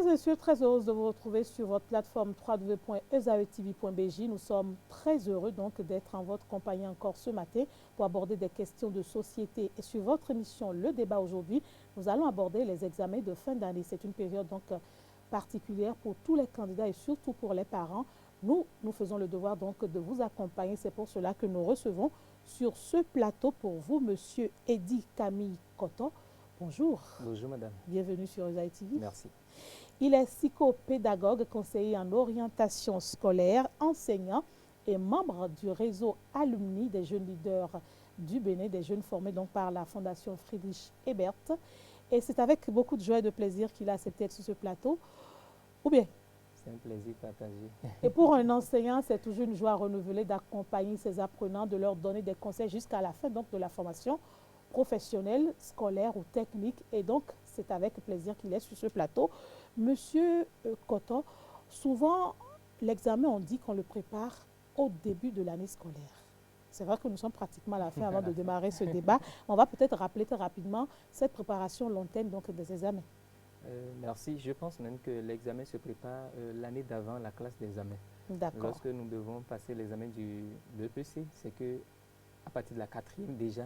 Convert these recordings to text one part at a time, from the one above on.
et messieurs, très heureuse de vous retrouver sur votre plateforme www.ezaetv.bj. Nous sommes très heureux donc d'être en votre compagnie encore ce matin pour aborder des questions de société. Et sur votre émission Le Débat aujourd'hui, nous allons aborder les examens de fin d'année. C'est une période donc particulière pour tous les candidats et surtout pour les parents. Nous faisons le devoir donc de vous accompagner. C'est pour cela que nous recevons sur ce plateau pour vous, Monsieur Eddy Camille Koto. Bonjour. Bonjour, madame. Bienvenue sur EZATV. Merci. Il est psychopédagogue, conseiller en orientation scolaire, enseignant et membre du réseau alumni des jeunes leaders du Bénin, des jeunes formés donc par la Fondation Friedrich Ebert. Et c'est avec beaucoup de joie et de plaisir qu'il a accepté d'être sur ce plateau. Ou bien? C'est un plaisir partagé. Et pour un enseignant, c'est toujours une joie renouvelée d'accompagner ses apprenants, de leur donner des conseils jusqu'à la fin donc, de la formation professionnelle, scolaire ou technique. Et donc, c'est avec plaisir qu'il est sur ce plateau. Monsieur Koto, souvent, l'examen, on dit qu'on le prépare au début de l'année scolaire. C'est vrai que nous sommes pratiquement à la fin avant de démarrer ce débat. On va peut-être rappeler très rapidement cette préparation lointaine donc, des examens. Merci. Je pense même que l'examen se prépare l'année d'avant la classe d'examen. D'accord. Lorsque nous devons passer l'examen de l'EPC, c'est que à partir de la 4e déjà,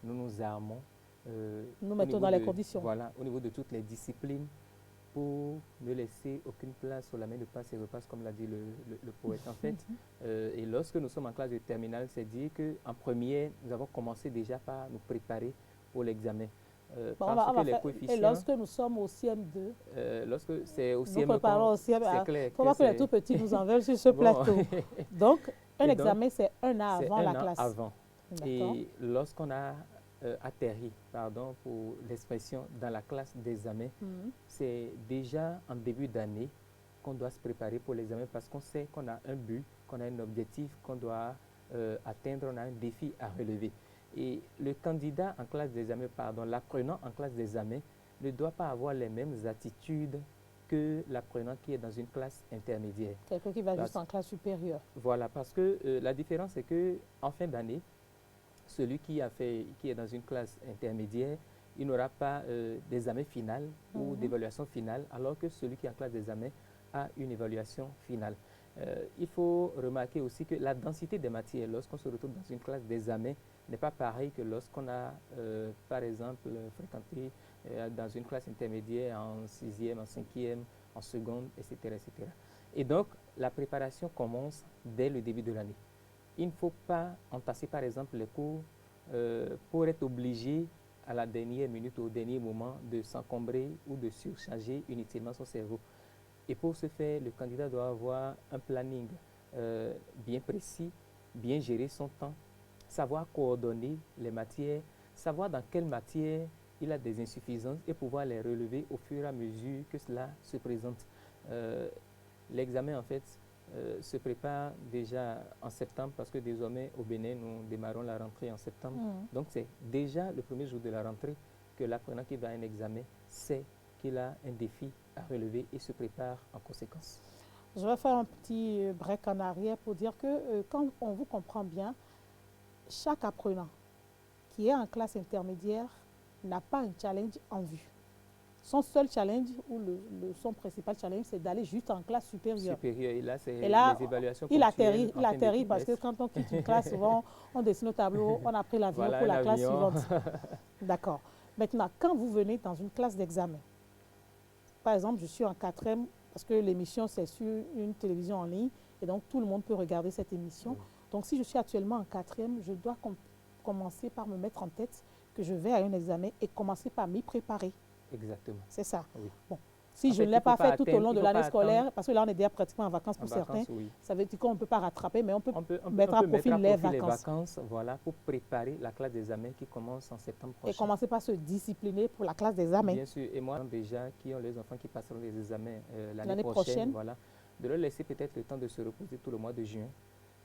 nous nous armons. Nous mettons dans les conditions. Voilà, au niveau de toutes les disciplines pour ne laisser aucune place sur la main de passe et repasse, comme l'a dit le poète. En fait, et lorsque nous sommes en classe de terminale, c'est dire qu'en première, nous avons commencé déjà par nous préparer pour l'examen. Et lorsque nous sommes au CM2, lorsque c'est au CM2, nous préparons au CM2. C'est clair. Il ne faut pas que les tout petits nous en veulent sur ce plateau. Donc, un examen, c'est un an avant la classe. Avant. Et lorsqu'on a atterri, pardon pour l'expression, dans la classe d'examen, c'est déjà en début d'année qu'on doit se préparer pour l'examen parce qu'on sait qu'on a un but, qu'on a un objectif qu'on doit atteindre, on a un défi à relever. Et le candidat en classe d'examen, pardon, l'apprenant en classe d'examen ne doit pas avoir les mêmes attitudes que l'apprenant qui est dans une classe intermédiaire. Quelqu'un qui va juste en classe supérieure. Voilà, parce que la différence c'est qu'en fin d'année, celui qui est dans une classe intermédiaire, il n'aura pas d'examen final ou d'évaluation finale, alors que celui qui est en classe d'examen a une évaluation finale. Il faut remarquer aussi que la densité des matières, lorsqu'on se retrouve dans une classe d'examen, n'est pas pareil que lorsqu'on a, par exemple, fréquenté dans une classe intermédiaire en 6e, en 5e, en seconde, etc., etc. Et donc, la préparation commence dès le début de l'année. Il ne faut pas entasser, par exemple, les cours pour être obligé à la dernière minute ou au dernier moment de s'encombrer ou de surcharger inutilement son cerveau. Et pour ce faire, le candidat doit avoir un planning bien précis, bien gérer son temps, savoir coordonner les matières, savoir dans quelle matière il a des insuffisances et pouvoir les relever au fur et à mesure que cela se présente. L'examen, en fait, se prépare déjà en septembre parce que désormais au Bénin, nous démarrons la rentrée en septembre. Donc c'est déjà le premier jour de la rentrée que l'apprenant qui va à un examen sait qu'il a un défi à relever et se prépare en conséquence. Je vais faire un petit break en arrière pour dire que quand on vous comprend bien, chaque apprenant qui est en classe intermédiaire n'a pas un challenge en vue. Son seul challenge ou son principal challenge, c'est d'aller juste en classe supérieure. Et là, c'est les évaluations il atterrit parce que quand on quitte une classe, souvent, on dessine au tableau, on a pris l'avion pour la classe suivante. D'accord. Maintenant, quand vous venez dans une classe d'examen, par exemple, je suis en 4e, parce que l'émission, c'est sur une télévision en ligne, et donc tout le monde peut regarder cette émission. Donc, si je suis actuellement en 4e, je dois commencer par me mettre en tête que je vais à un examen et commencer par m'y préparer. Exactement. C'est ça. Oui. Bon. Si je ne l'ai pas fait tout au long de l'année scolaire, parce que là, on est déjà pratiquement en vacances pour certains, ça veut dire qu'on ne peut pas rattraper, mais on peut mettre à profit les vacances. Voilà, pour préparer la classe d'examen qui commence en septembre prochain. Et commencer par se discipliner pour la classe d'examen. Bien sûr. Et moi, déjà, qui ont les enfants qui passeront les examens l'année prochaine, voilà, de leur laisser peut-être le temps de se reposer tout le mois de juin.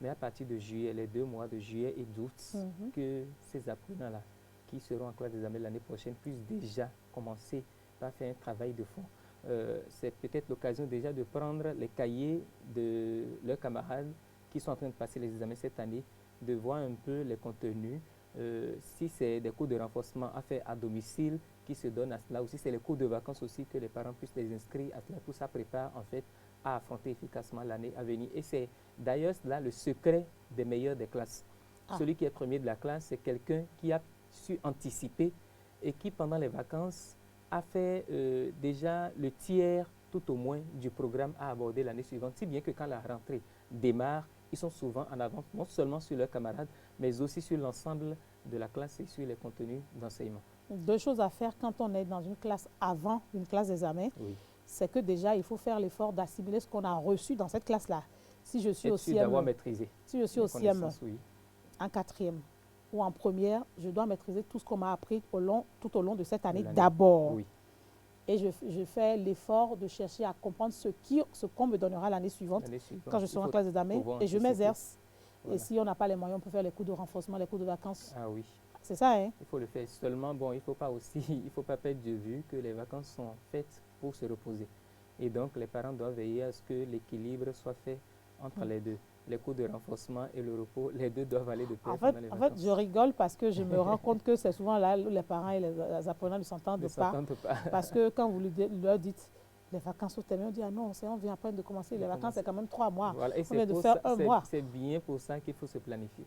Mais à partir de juillet, les 2 mois de juillet et d'août, que ces apprenants-là, qui seront en classe d'examen l'année prochaine, puissent déjà commencer par faire un travail de fond. C'est peut-être l'occasion déjà de prendre les cahiers de leurs camarades qui sont en train de passer les examens cette année, de voir un peu les contenus, si c'est des cours de renforcement à faire à domicile qui se donnent à cela, ou si c'est les cours de vacances aussi, que les parents puissent les inscrire à cela. Tout ça prépare en fait à affronter efficacement l'année à venir. Et c'est d'ailleurs là le secret des meilleurs des classes. Celui qui est premier de la classe, c'est quelqu'un qui a su anticiper et qui, pendant les vacances, a fait déjà le tiers, tout au moins, du programme à aborder l'année suivante. Si bien que quand la rentrée démarre, ils sont souvent en avance, non seulement sur leurs camarades, mais aussi sur l'ensemble de la classe et sur les contenus d'enseignement. Deux choses à faire quand on est dans une classe avant une classe d'examen, Oui. c'est que déjà, il faut faire l'effort d'assimiler ce qu'on a reçu dans cette classe-là. Si je suis Être au sûr CM1, d'avoir maîtrisé si je suis les au CM1, connaissances, oui. en quatrième ou en première, je dois maîtriser tout ce qu'on m'a appris tout au long de cette année l'année. d'abord. Oui. Et je fais l'effort de chercher à comprendre ce qu'on me donnera l'année suivante quand je serai en classe d'examen et je m'exerce. Voilà. Et si on n'a pas les moyens, on peut faire les cours de renforcement, les cours de vacances. Ah oui. C'est ça, hein? Il faut le faire. Seulement, bon, il ne faut pas aussi, il faut pas perdre de vue que les vacances sont faites pour se reposer. Et donc, les parents doivent veiller à ce que l'équilibre soit fait entre les deux. Les cours de renforcement et le repos, les deux doivent aller de pair pendant les vacances. En fait, je rigole parce que je me rends compte que c'est souvent là où les parents et les apprenants ne s'entendent pas. Parce que quand vous leur dites les vacances sont terminées, on dit ah non, on vient après de commencer. Les vacances, c'est quand même 3 mois. Voilà. Et on vient de faire un mois. C'est bien pour ça qu'il faut se planifier.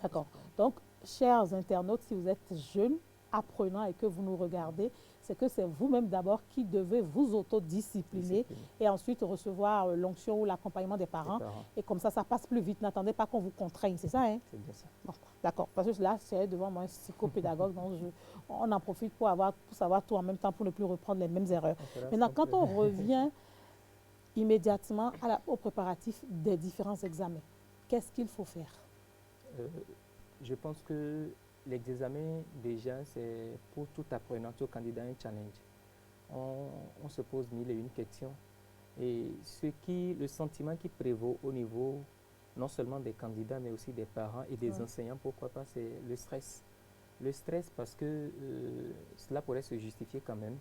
D'accord. Donc, chers internautes, si vous êtes jeunes, apprenants et que vous nous regardez, c'est que c'est vous-même d'abord qui devez vous autodiscipliner et ensuite recevoir l'onction ou l'accompagnement des parents. Et comme ça passe plus vite. N'attendez pas qu'on vous contraigne, c'est ça, hein? C'est bien ça. Bon, d'accord. Parce que là, c'est devant moi un psychopédagogue, donc on en profite pour savoir tout en même temps pour ne plus reprendre les mêmes erreurs. Maintenant, quand on revient immédiatement au préparatif des différents examens, qu'est-ce qu'il faut faire? Je pense que l'examen, déjà, c'est pour tout apprenant, tout candidat, un challenge. On se pose mille et une questions. Et le sentiment qui prévaut au niveau, non seulement des candidats, mais aussi des parents et des enseignants, pourquoi pas, c'est le stress. Le stress parce que cela pourrait se justifier quand même.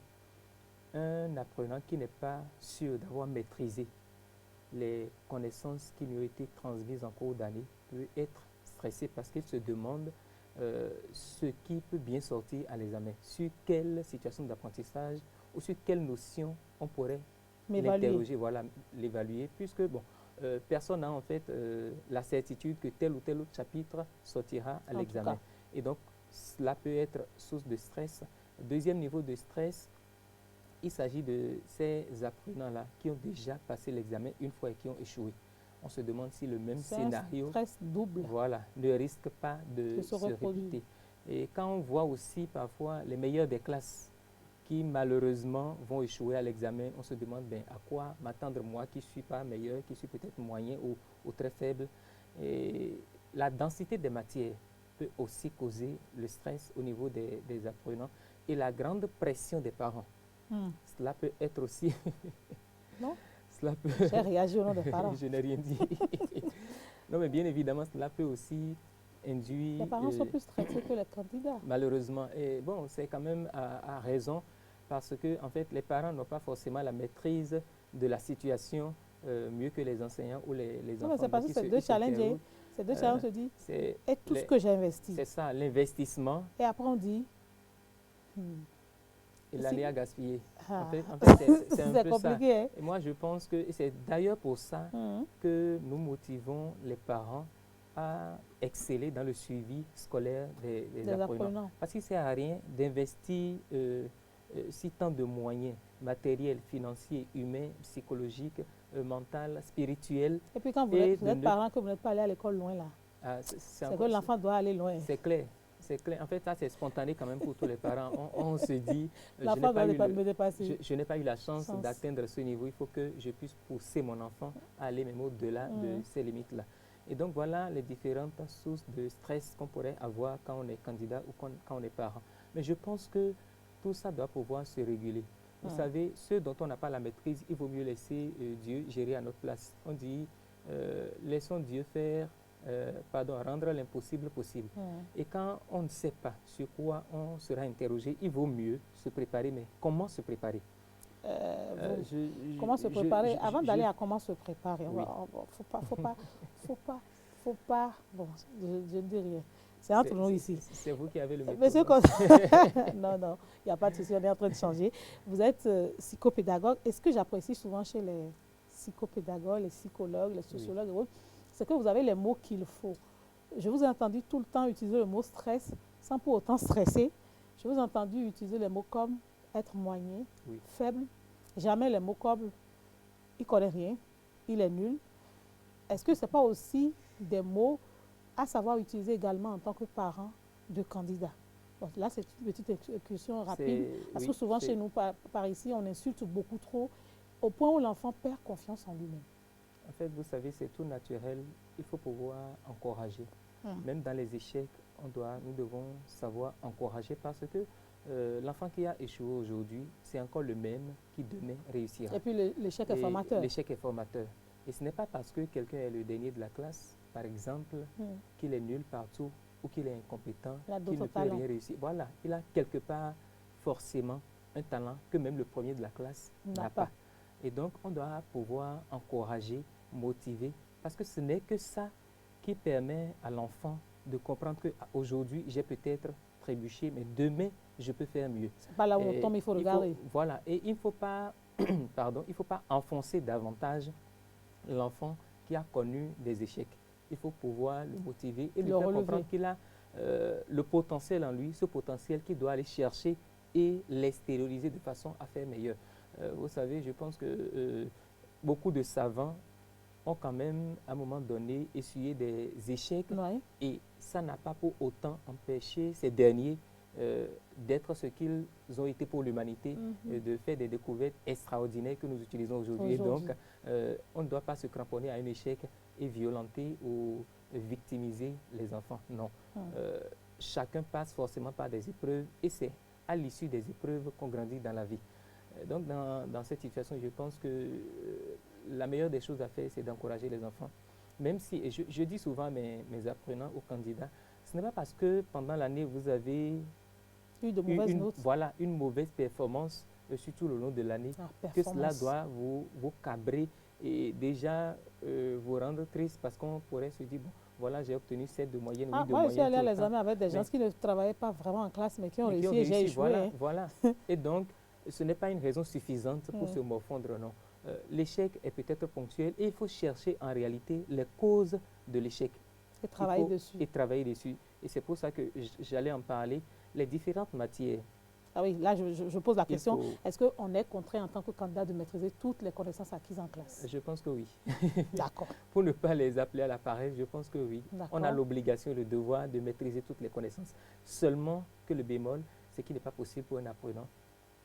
Un apprenant qui n'est pas sûr d'avoir maîtrisé les connaissances qui lui ont été transmises en cours d'année peut être stressé parce qu'il se demande ce qui peut bien sortir à l'examen, sur quelle situation d'apprentissage ou sur quelle notion on pourrait l'interroger, voilà, l'évaluer, puisque bon, personne n'a en fait la certitude que tel ou tel autre chapitre sortira à l'examen. Et donc, cela peut être source de stress. Deuxième niveau de stress, il s'agit de ces apprenants-là qui ont déjà passé l'examen une fois et qui ont échoué. On se demande si le même scénario double. Voilà, ne risque pas de se répéter. Et quand on voit aussi parfois les meilleurs des classes qui malheureusement vont échouer à l'examen, on se demande à quoi m'attendre moi qui ne suis pas meilleur, qui suis peut-être moyen ou très faible. Et la densité des matières peut aussi causer le stress au niveau des apprenants et la grande pression des parents. Cela peut être aussi... Non? J'ai réagi au nom des parents. Je n'ai rien dit. Non, mais bien évidemment, cela peut aussi induire... Les parents sont plus stressés que les candidats. Malheureusement. Et bon, c'est quand même à raison parce que, en fait, les parents n'ont pas forcément la maîtrise de la situation mieux que les enseignants ou les enfants. Non, c'est parce que c'est deux challenges. C'est deux challenges, on se dit, et tout ce que j'ai investi. C'est ça, l'investissement. Et après, on dit... Et l'année à gaspiller. En fait, c'est un peu compliqué, ça. Hein? Et moi, je pense que c'est d'ailleurs pour ça que nous motivons les parents à exceller dans le suivi scolaire des apprenants. Parce qu'il ne sert à rien d'investir si tant de moyens matériels, financiers, humains, psychologiques, mentaux, spirituels. Et puis quand vous êtes parent, que vous n'êtes pas allé à l'école loin, là, c'est que l'enfant doit aller loin. C'est clair. C'est clair. En fait, ça, c'est spontané quand même pour tous les parents. On se dit, je n'ai pas eu la chance d'atteindre ce niveau. Il faut que je puisse pousser mon enfant à aller même au-delà de ces limites-là. Et donc, voilà les différentes sources de stress qu'on pourrait avoir quand on est candidat ou quand on est parent. Mais je pense que tout ça doit pouvoir se réguler. Vous savez, ceux dont on n'a pas la maîtrise, il vaut mieux laisser Dieu gérer à notre place. On dit, laissons Dieu faire. Rendre l'impossible possible. Et quand on ne sait pas sur quoi on sera interrogé, il vaut mieux se préparer. Mais comment se préparer? Comment se préparer? Avant d'aller à comment se préparer, oui. Faut pas, bon, je ne dis rien. C'est entre nous ici. C'est vous qui avez le méthode. Monsieur non, non, il n'y a pas de souci, on est en train de changer. Vous êtes psychopédagogue. Et ce que j'apprécie souvent chez les psychopédagogues, les psychologues, les sociologues, oui, c'est que vous avez les mots qu'il faut. Je vous ai entendu tout le temps utiliser le mot stress sans pour autant stresser. Je vous ai entendu utiliser les mots comme être moyen, faible. Jamais les mots comme il ne connaît rien, il est nul. Est-ce que ce n'est pas aussi des mots à savoir utiliser également en tant que parent de candidat? Bon, là, c'est une petite excursion rapide, parce que souvent chez nous, par ici, on insulte beaucoup trop, au point où l'enfant perd confiance en lui-même. En fait, vous savez, c'est tout naturel. Il faut pouvoir encourager. Même dans les échecs, nous devons savoir encourager, parce que l'enfant qui a échoué aujourd'hui, c'est encore le même qui demain réussira. Et puis l'échec est formateur. L'échec est formateur. Et ce n'est pas parce que quelqu'un est le dernier de la classe, par exemple, qu'il est nul partout ou qu'il est incompétent, qu'il ne peut rien réussir. Voilà, il a quelque part forcément un talent que même le premier de la classe n'a pas. Et donc, on doit pouvoir encourager, motiver, parce que ce n'est que ça qui permet à l'enfant de comprendre qu'aujourd'hui, j'ai peut-être trébuché, mais demain, je peux faire mieux. C'est pas là où on tombe, il faut regarder. Voilà, et il ne faut pas, pardon, il faut pas enfoncer davantage l'enfant qui a connu des échecs. Il faut pouvoir le motiver et lui faire comprendre qu'il a le potentiel en lui, ce potentiel qu'il doit aller chercher et l'extérioriser de façon à faire meilleur. Vous savez, je pense que beaucoup de savants ont quand même, à un moment donné, essuyé des échecs et ça n'a pas pour autant empêché ces derniers d'être ce qu'ils ont été pour l'humanité, de faire des découvertes extraordinaires que nous utilisons aujourd'hui. Donc, on ne doit pas se cramponner à un échec et violenter ou victimiser les enfants. Non. Chacun passe forcément par des épreuves et c'est à l'issue des épreuves qu'on grandit dans la vie. Donc, dans cette situation, je pense que la meilleure des choses à faire, c'est d'encourager les enfants. Même si, et je dis souvent à mes apprenants, aux candidats, ce n'est pas parce que pendant l'année, vous avez une mauvaise performance, surtout le long de l'année, que cela doit vous cabrer et déjà vous rendre triste, parce qu'on pourrait se dire, bon, voilà, j'ai obtenu 7 de moyenne, 8 de moyenne. Moi, je suis allée à l'examen avec des gens qui ne travaillaient pas vraiment en classe, mais qui ont réussi et j'ai échoué. Voilà. Et donc, ce n'est pas une raison suffisante pour se morfondre, non. L'échec est peut-être ponctuel et il faut chercher en réalité les causes de l'échec. Et travailler dessus. Et travailler dessus. Et c'est pour ça que j'allais en parler. Les différentes matières. Ah oui, là je pose la question, est-ce qu'on est contraint en tant que candidat de maîtriser toutes les connaissances acquises en classe? Je pense que oui. D'accord. Pour ne pas les appeler à la paresse, je pense que oui. On a l'obligation et le devoir de maîtriser toutes les connaissances. Seulement que le bémol, c'est qu'il n'est pas possible pour un apprenant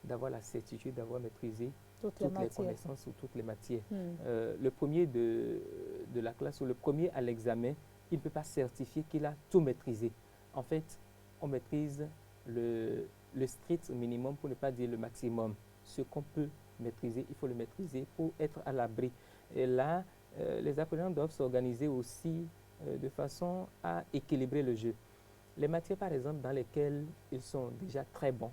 d'avoir la certitude d'avoir maîtrisé toutes les connaissances ou toutes les matières. Le premier de la classe ou le premier à l'examen, il ne peut pas certifier qu'il a tout maîtrisé. En fait, on maîtrise le strict minimum, pour ne pas dire le maximum. Ce qu'on peut maîtriser, il faut le maîtriser pour être à l'abri. Et là, les apprenants doivent s'organiser aussi de façon à équilibrer le jeu. Les matières, par exemple, dans lesquelles ils sont déjà très bons,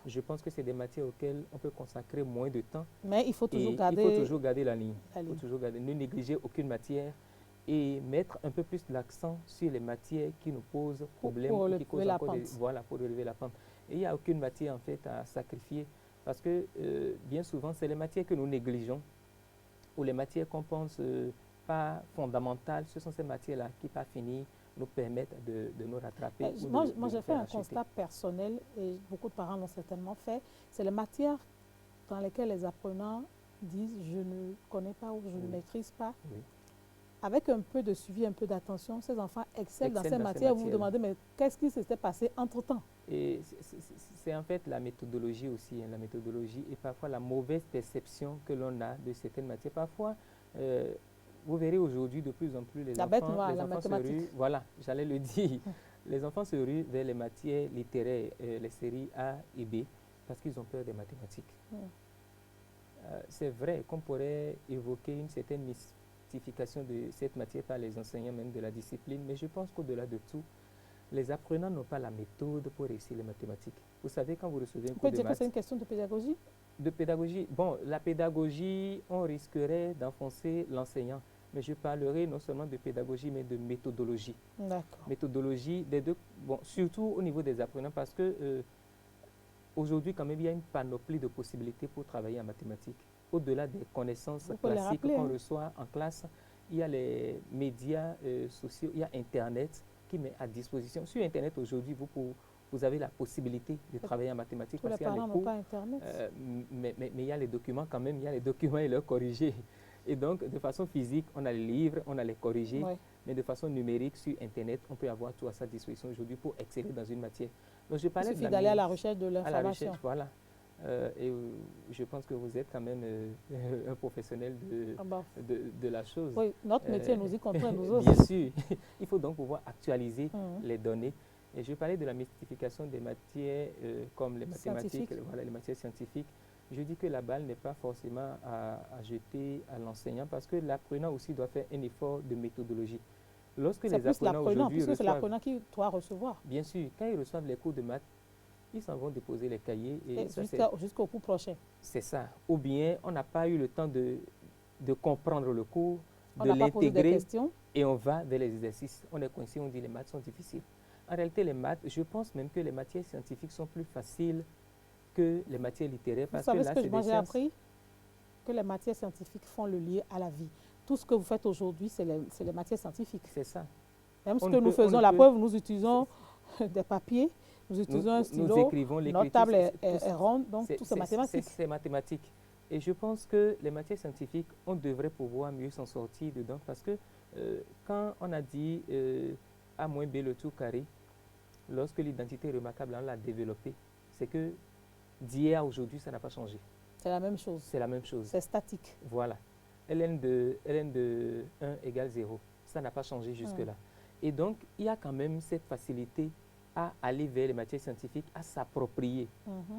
je pense que c'est des matières auxquelles on peut consacrer moins de temps. Mais il faut toujours garder la ligne. Il faut toujours garder, ne négliger aucune matière et mettre un peu plus l'accent sur les matières qui nous posent problème, pour relever la pente. Voilà, pour relever la pente. Et il n'y a aucune matière en fait à sacrifier, parce que bien souvent, c'est les matières que nous négligeons ou les matières qu'on pense pas fondamentales. Ce sont ces matières-là qui, pas finies, nous permettent de nous rattraper. Moi, j'ai fait un constat personnel, et beaucoup de parents l'ont certainement fait. C'est les matières dans lesquelles les apprenants disent « je ne connais pas » ou « je ne maîtrise pas ». Avec un peu de suivi, un peu d'attention, ces enfants excellent dans ces matières. Vous vous demandez, mais qu'est-ce qui s'était passé entre-temps? Et c'est en fait la méthodologie aussi, la méthodologie et parfois la mauvaise perception que l'on a de certaines matières. Parfois, vous verrez aujourd'hui de plus en plus les enfants se ruent, voilà, j'allais le dire, les enfants se ruent vers les matières littéraires, les séries A et B, parce qu'ils ont peur des mathématiques. C'est vrai qu'on pourrait évoquer une certaine mystification de cette matière par les enseignants même de la discipline, mais je pense qu'au-delà de tout, les apprenants n'ont pas la méthode pour réussir les mathématiques. Vous savez, quand vous recevez un cours de maths... On peut dire que c'est une question de pédagogie? De pédagogie. Bon, la pédagogie, on risquerait d'enfoncer l'enseignant. mais je parlerai non seulement de pédagogie, mais de méthodologie. D'accord. Méthodologie des deux, bon, surtout au niveau des apprenants, parce que aujourd'hui, quand même, il y a une panoplie de possibilités pour travailler en mathématiques. Au-delà des connaissances classiques qu'on reçoit en classe, il y a les médias sociaux, il y a Internet qui met à disposition. Sur Internet, aujourd'hui, vous avez la possibilité de travailler en mathématiques. Tous les parents n'ont pas Internet. Mais il y a les documents quand même, il y a les documents et leurs corrigés. Et donc, de façon physique, on a les livres, on a les corrigés, mais de façon numérique, sur Internet, on peut avoir tout à sa disposition aujourd'hui pour exceller dans une matière. Donc, je parlais il suffit d'aller à la recherche de l'information. Voilà. Et je pense que vous êtes quand même un professionnel de la chose. Oui, notre métier nous y contraint, nous aussi. Bien sûr. Il faut donc pouvoir actualiser les données. Et je parlais de la mystification des matières comme les mathématiques, voilà, les matières scientifiques. Je dis que la balle n'est pas forcément à jeter à l'enseignant parce que l'apprenant aussi doit faire un effort de méthodologie. Lorsque les apprenants aujourd'hui reçoivent... c'est l'apprenant qui doit recevoir. Bien sûr, quand ils reçoivent les cours de maths, ils s'en vont déposer les cahiers. Et jusqu'au cours prochain. C'est ça. Ou bien, on n'a pas eu le temps de comprendre le cours, de l'intégrer, et on va vers les exercices. On est coincé, on dit les maths sont difficiles. En réalité, les maths, je pense même que les matières scientifiques sont plus faciles que les matières littéraires. Vous savez ce que moi j'ai appris? Que les matières scientifiques font le lien à la vie. Tout ce que vous faites aujourd'hui, c'est les matières scientifiques. C'est ça. Même ce que nous faisons, la preuve, nous utilisons des papiers, nous utilisons un stylo, nous écrivons, notre table est ronde, donc tout c'est mathématique. C'est mathématique. Et je pense que les matières scientifiques, on devrait pouvoir mieux s'en sortir dedans parce que quand on a dit A moins B le tout carré, lorsque l'identité remarquable, on l'a développée, c'est que d'hier à aujourd'hui, ça n'a pas changé. C'est la même chose. C'est la même chose. C'est statique. Voilà. ln de 1 égale 0. Ça n'a pas changé jusque-là. Et donc, il y a quand même cette facilité à aller vers les matières scientifiques, à s'approprier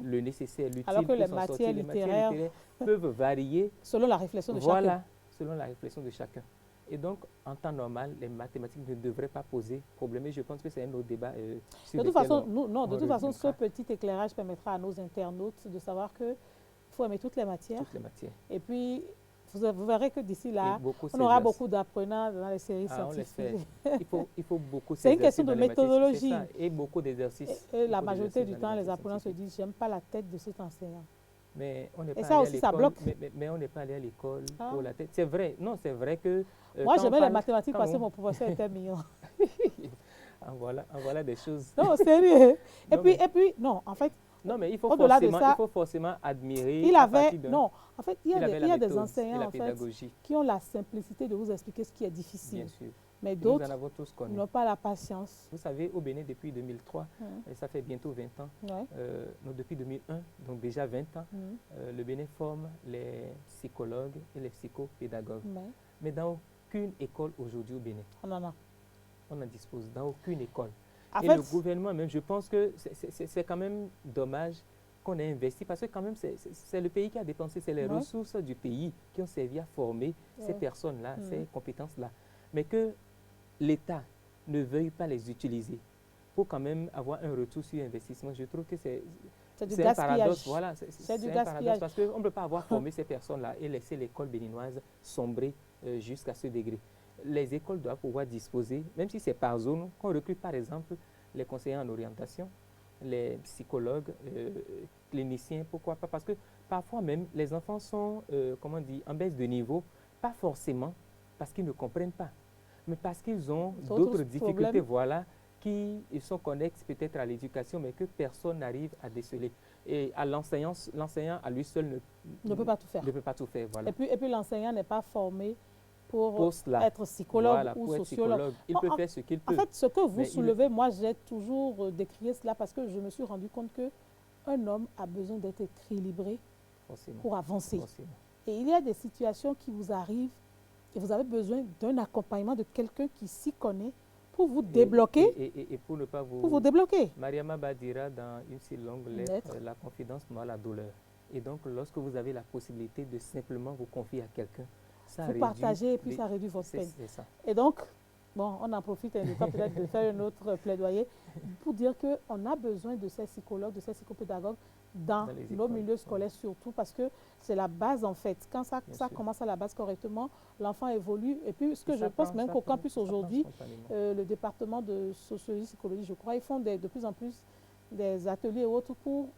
le nécessaire, l'utile. Alors que les matières littéraires peuvent varier selon la réflexion de chacun. Voilà, selon la réflexion de chacun. Et donc, en temps normal, les mathématiques ne devraient pas poser problème. Et je pense que c'est un autre débat. De toute façon, ce petit éclairage permettra à nos internautes de savoir qu'il faut aimer toutes les matières. Toutes les matières. Et puis, vous verrez que d'ici là, on aura beaucoup d'apprenants dans les séries scientifiques. Il faut beaucoup C'est une question de méthodologie. Et beaucoup d'exercices. Et la majorité du temps, les apprenants se disent, j'aime pas la tête de cet enseignant. Mais on n'est pas ça aussi, ça bloque. Mais on n'est pas allé à l'école pour la tête. C'est vrai. Non, c'est vrai que... Moi, j'aimais les mathématiques parce que mon professeur était mignon. En voilà des choses. Non, sérieux. Et puis, non, en fait... Non, mais il faut forcément admirer. Il avait... Non, en fait, il y a des enseignants en fait, qui ont la simplicité de vous expliquer ce qui est difficile. Bien sûr. Mais d'autres n'ont pas la patience. Vous savez, au Bénin, depuis 2003, et ça fait bientôt 20 ans, depuis 2001, donc déjà 20 ans, le Bénin forme les psychologues et les psychopédagogues. Mais dans aucune école aujourd'hui au Bénin, on en dispose, dans aucune école. Et le gouvernement même, je pense que c'est quand même dommage qu'on ait investi, parce que quand même, c'est le pays qui a dépensé, c'est les ressources du pays qui ont servi à former ces personnes-là, ces compétences-là. Mais que l'État ne veuille pas les utiliser pour quand même avoir un retour sur investissement, je trouve que c'est un paradoxe. Voilà, c'est du gaspillage. Parce qu'on ne peut pas avoir formé ces personnes-là et laisser l'école béninoise sombrer jusqu'à ce degré. Les écoles doivent pouvoir disposer, même si c'est par zone, qu'on recrute par exemple les conseillers en orientation, les psychologues, cliniciens, pourquoi pas? Parce que parfois même, les enfants sont, en baisse de niveau, pas forcément parce qu'ils ne comprennent pas, mais parce qu'ils ont d'autres difficultés, voilà, qui sont connexes peut-être à l'éducation, mais que personne n'arrive à déceler. Et à l'enseignant à lui seul ne peut pas tout faire. Ne peut pas tout faire, voilà. Et puis l'enseignant n'est pas formé pour être psychologue ou sociologue. Il peut faire ce qu'il peut. En fait, ce que vous soulevez, moi, j'ai toujours décrié cela parce que je me suis rendu compte qu'un homme a besoin d'être équilibré pour avancer. Et il y a des situations qui vous arrivent et vous avez besoin d'un accompagnement de quelqu'un qui s'y connaît pour vous débloquer. Et pour ne pas vous... Pour vous débloquer. Mariama Badira, dans une si longue lettre, la confidence noie la douleur. Et donc, lorsque vous avez la possibilité de simplement vous confier à quelqu'un, vous partagez et puis ça réduit votre peine. C'est ça. Et donc, bon, on en profite le temps peut-être de faire un autre plaidoyer pour dire qu'on a besoin de ces psychologues, de ces psychopédagogues dans les nos écoles. milieux scolaires surtout parce que c'est la base en fait. Quand ça Bien sûr. commence à la base correctement, l'enfant évolue. Et puis, ce que Et je ça pense prend- même ça qu'au prend- campus ça prend aujourd'hui, spontanément. le département de sociologie, psychologie, je crois, ils font de plus en plus des ateliers et autres pour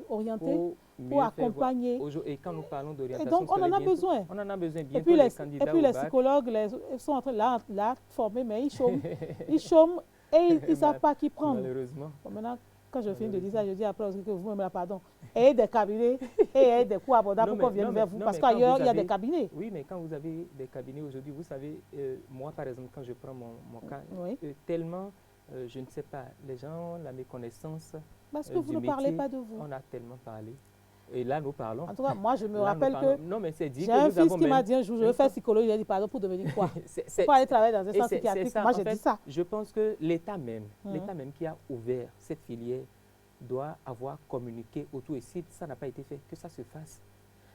orienter, mieux pour faire voir- accompagner. Et quand nous parlons Et d'orientation donc, on en scolaire, a besoin. on en a besoin Et bientôt puis les les, candidats au bac. psychologues ils sont en train là former, mais ils chôment et ils ne savent pas qui prendre. Malheureusement. Bon, maintenant, quand je finis de dire ça, je dis après aussi que vous me pardon. Ayez des cabinets et ayez des coûts abordables Non, pour qu'on mais- vienne non, vers mais- vous. non, Parce mais quand qu'ailleurs, vous il y a des avez- cabinets. Oui, mais quand vous avez des cabinets aujourd'hui, vous savez, moi par exemple, quand je prends mon cas, Oui. tellement, je ne sais pas, les gens, la méconnaissance Parce que du vous ne parlez métier, pas de vous. on a tellement parlé. Et là, nous parlons. En tout cas, moi, je me Là, nous rappelle parlons. que Non, mais c'est dit j'ai que un nous fils avons qui m'a même- dit un jour, je veux faire psychologie. Il a dit, pardon, pour devenir quoi? C'est- Pour aller travailler dans un Et centre c'est psychiatrique. ça, Moi, en j'ai fait, dit ça. Je pense que l'État même Mhm. qui a ouvert cette filière doit avoir communiqué autour. Et si ça n'a pas été fait, que ça se fasse.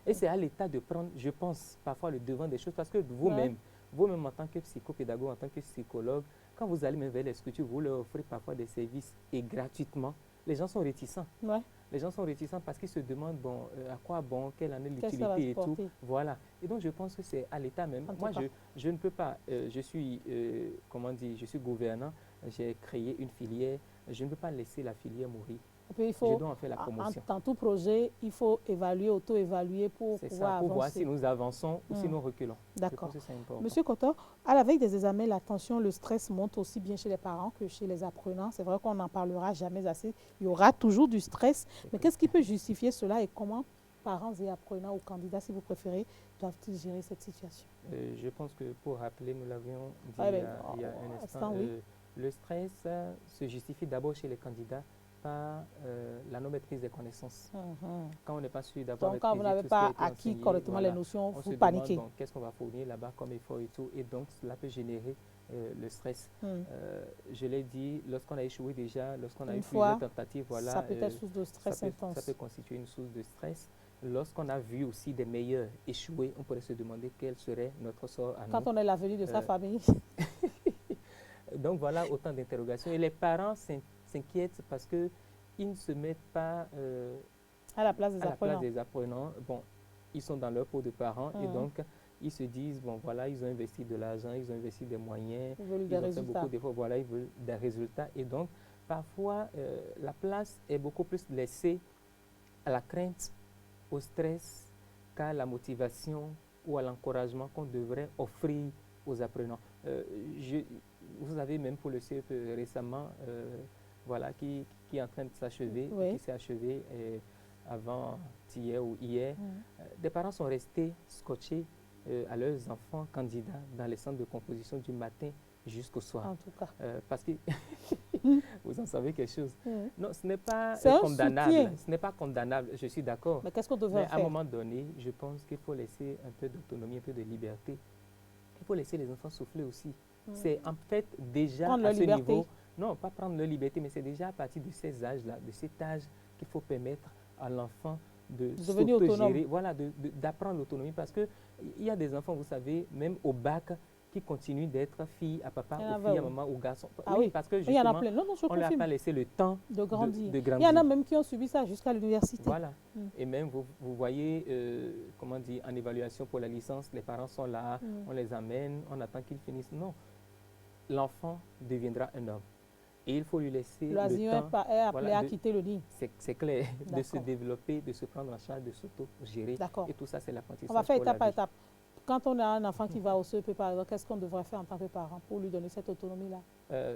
Et c'est à l'État de prendre, je pense, parfois le devant des choses. Parce que vous-même, vous-même en tant que psychopédagogue, en tant que psychologue, quand vous allez même vers les structures, vous leur offrez parfois des services et gratuitement. Les gens sont réticents. Ouais. Les gens sont réticents parce qu'ils se demandent, bon, à quoi bon, quelle en est Qu'est-ce que ça va l'utilité et tout. supporter? Voilà. Et donc, je pense que c'est à l'État même. En tout Moi, cas. je ne peux pas, je suis, comment dire, je suis gouvernant, j'ai créé une filière, je ne peux pas laisser la filière mourir. Et puis, il Je faut, dois en faire la promotion. dans tout projet, il faut évaluer, auto-évaluer pour C'est pouvoir ça, pour voir avancer. si nous avançons ou si nous reculons. Je D'accord. pense que c'est important. Monsieur Kotor, à la veille des examens, la tension, le stress monte aussi bien chez les parents que chez les apprenants. C'est vrai qu'on n'en parlera jamais assez. Il y aura toujours du stress. Mais qu'est-ce qui peut justifier cela et comment parents et apprenants ou candidats, si vous préférez, doivent-ils gérer cette situation? Je pense que pour rappeler, nous l'avions dit Ouais, il y a un instant, oui. le stress se justifie d'abord chez les candidats par la non-maîtrise des connaissances. Quand on n'est pas sûr d'avoir Donc, quand vous n'avez pas acquis correctement les notions, on vous se paniquez. demande, bon, qu'est-ce qu'on va fournir là-bas comme effort et tout. Et donc, cela peut générer le stress. Je l'ai dit, lorsqu'on a échoué déjà, lorsqu'on a Une eu fois, plusieurs tentatives, voilà, ça peut être source de stress intense. ça peut constituer une source de stress. Lorsqu'on a vu aussi des meilleurs échouer, on pourrait se demander quel serait notre sort à nous. Quand on est l'avenir de sa famille. Donc voilà autant d'interrogations. Et les parents s'inquiètent parce qu'ils ne se mettent pas À la place des à la apprenants. place des apprenants. Bon, ils sont dans leur peau de parents et donc ils se disent, bon voilà, ils ont investi de l'argent, ils ont investi des moyens, Ils veulent ils des ont fait résultats. beaucoup d'efforts, voilà, ils veulent des résultats. Et donc, parfois, la place est beaucoup plus laissée à la crainte, au stress, qu'à la motivation ou à l'encouragement qu'on devrait offrir aux apprenants. Vous avez même pour le CEP récemment, voilà, qui est en train de s'achever, Oui. qui s'est achevé avant-hier ou hier. Des parents sont restés scotchés à leurs enfants candidats dans les centres de composition du matin jusqu'au soir. En tout cas. Parce que vous en savez quelque chose. Non, ce n'est pas C'est un condamnable. soutien. Ce n'est pas condamnable, je suis d'accord. Mais qu'est-ce qu'on devrait Mais à un faire? moment donné, je pense qu'il faut laisser un peu d'autonomie, un peu de liberté. Il faut laisser les enfants souffler aussi. C'est en fait déjà Prendre à leur ce liberté. niveau, non, pas prendre leur liberté, mais c'est déjà à partir de ces âges-là, de cet âge, qu'il faut permettre à l'enfant de devenir autonome. s'autogérer, voilà, d'apprendre l'autonomie. Parce qu'il y a des enfants, vous savez, même au bac, qui continuent d'être filles à papa, Il y en a, ou filles à oui. maman, ou garçons. Ah oui, Parce que il y en a justement, plein. Non, je on ne leur a confirme. pas laissé le temps De grandir. de Il grandir. y en a même qui ont subi ça jusqu'à l'université. Voilà. Et même, vous voyez, comment dire, en évaluation pour la licence, les parents sont là, on les amène, on attend qu'ils finissent. Non. L'enfant deviendra un homme. Et il faut lui laisser le L'oisillon temps, est appelé voilà, à quitter le nid. c'est clair, de se D'accord. développer, de se prendre en charge, de s'auto-gérer. D'accord. Et tout ça, c'est l'apprentissage. On va faire pour la étape par vie. étape. Quand on a un enfant qui va au CEP, par exemple, qu'est-ce qu'on devrait faire en tant que parent pour lui donner cette autonomie-là?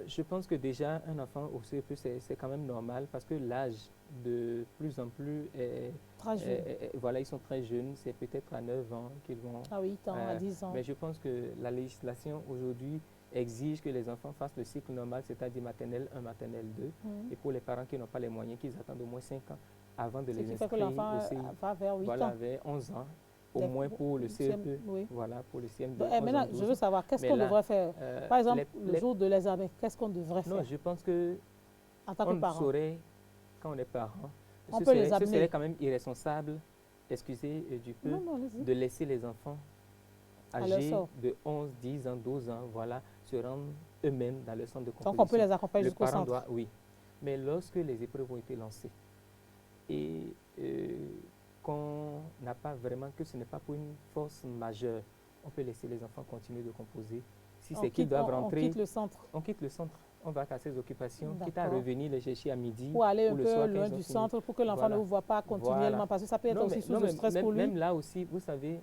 Je pense que déjà, un enfant au CEP, c'est quand même normal parce que l'âge de plus en plus est... Très jeune. Voilà, ils sont très jeunes. C'est peut-être à 9 ans qu'ils vont... À 8 ans, à 10 ans. Mais je pense que la législation aujourd'hui exige que les enfants fassent le cycle normal, c'est-à-dire maternelle 1, maternelle 2. Et pour les parents qui n'ont pas les moyens, qu'ils attendent au moins 5 ans avant de Ce les qui fait que inscrire l'enfant au CI. va vers 8 Voilà, ans. vers 11 ans, au Les- moins pour le CEP. Oui. Voilà, pour le CM2. Donc, maintenant, je veux savoir, qu'est-ce Mais qu'on là, devrait faire? Par exemple, le les- jour de l'examen, qu'est-ce qu'on devrait Non, faire je pense que en tant on que parent? saurait, quand on est parent, On ce peut les serait, ce amener. serait quand même irresponsable, excusez du peu, Non, non, allez-y. de laisser les enfants âgés de 11, 10 ans, 12 ans, voilà, se rendent eux-mêmes dans le centre de composition. Donc on peut les accompagner jusqu'au centre. Oui, mais lorsque les épreuves ont été lancées et qu'on n'a pas vraiment, que ce n'est pas pour une force majeure, on peut laisser les enfants continuer de composer. Si c'est qu'ils doivent rentrer, on quitte le centre. On quitte le centre. On va à ses occupations, quitte à revenir les chercher à midi. Ou aller un peu loin du centre pour que l'enfant ne vous voit pas continuellement, parce que ça peut être aussi source de stress pour lui. Même là aussi, vous savez,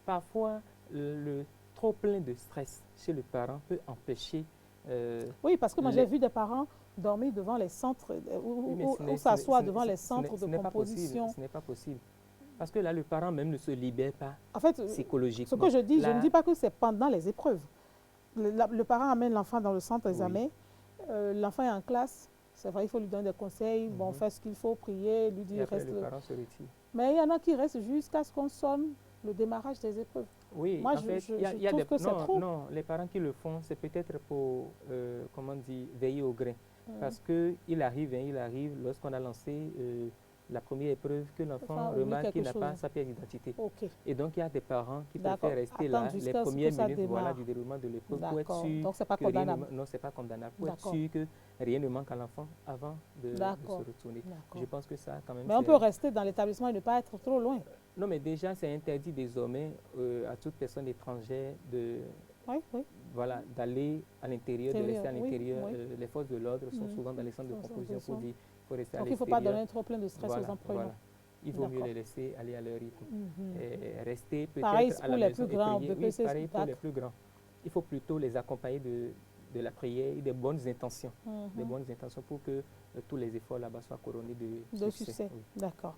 parfois le trop plein de stress chez le parent peut empêcher... oui, parce que moi j'ai vu des parents dormir devant les centres, ou s'asseoir devant les centres de composition. Ce n'est pas possible. Parce que là, le parent même ne se libère pas en fait, psychologiquement. Ce que je dis, je ne dis pas que c'est pendant les épreuves. Le parent amène l'enfant dans le centre d'examen, l'enfant est en classe, c'est vrai, il faut lui donner des conseils, bon, faire ce qu'il faut, prier, lui dire... Après, le parent se retire. Mais il y en a qui restent jusqu'à ce qu'on sonne le démarrage des épreuves. Oui, moi, en fait, je trouve que c'est trop. Non, les parents qui le font, c'est peut-être pour, comment dire, veiller au grain. Parce qu'il arrive, lorsqu'on a lancé la première épreuve, que l'enfant remarque qu'il n'a pas sa pièce d'identité. Et donc, il y a des parents qui préfèrent rester là les premières minutes du déroulement de l'épreuve pour être sûr. Donc, ce n'est pas condamnable. Non, ce n'est pas condamnable. Pour être sûr que rien ne manque à l'enfant avant de se retourner. Je pense que ça, quand même... Mais on peut rester dans l'établissement et ne pas être trop loin. Non, mais déjà, c'est interdit désormais à toute personne étrangère de... Voilà, d'aller à l'intérieur, de rester à l'intérieur. Les forces de l'ordre sont souvent dans les centres de composition pour dire qu'il faut rester à l'extérieur. Donc, il ne faut pas donner trop plein de stress aux employés. Voilà. Il vaut mieux les laisser aller à leur rythme. Et rester peut-être à pour la les maison plus grands. Pareil pour les plus grands. Il faut plutôt les accompagner de la prière et des bonnes intentions. Des bonnes intentions pour que tous les efforts là-bas soient couronnés de succès. Oui. D'accord.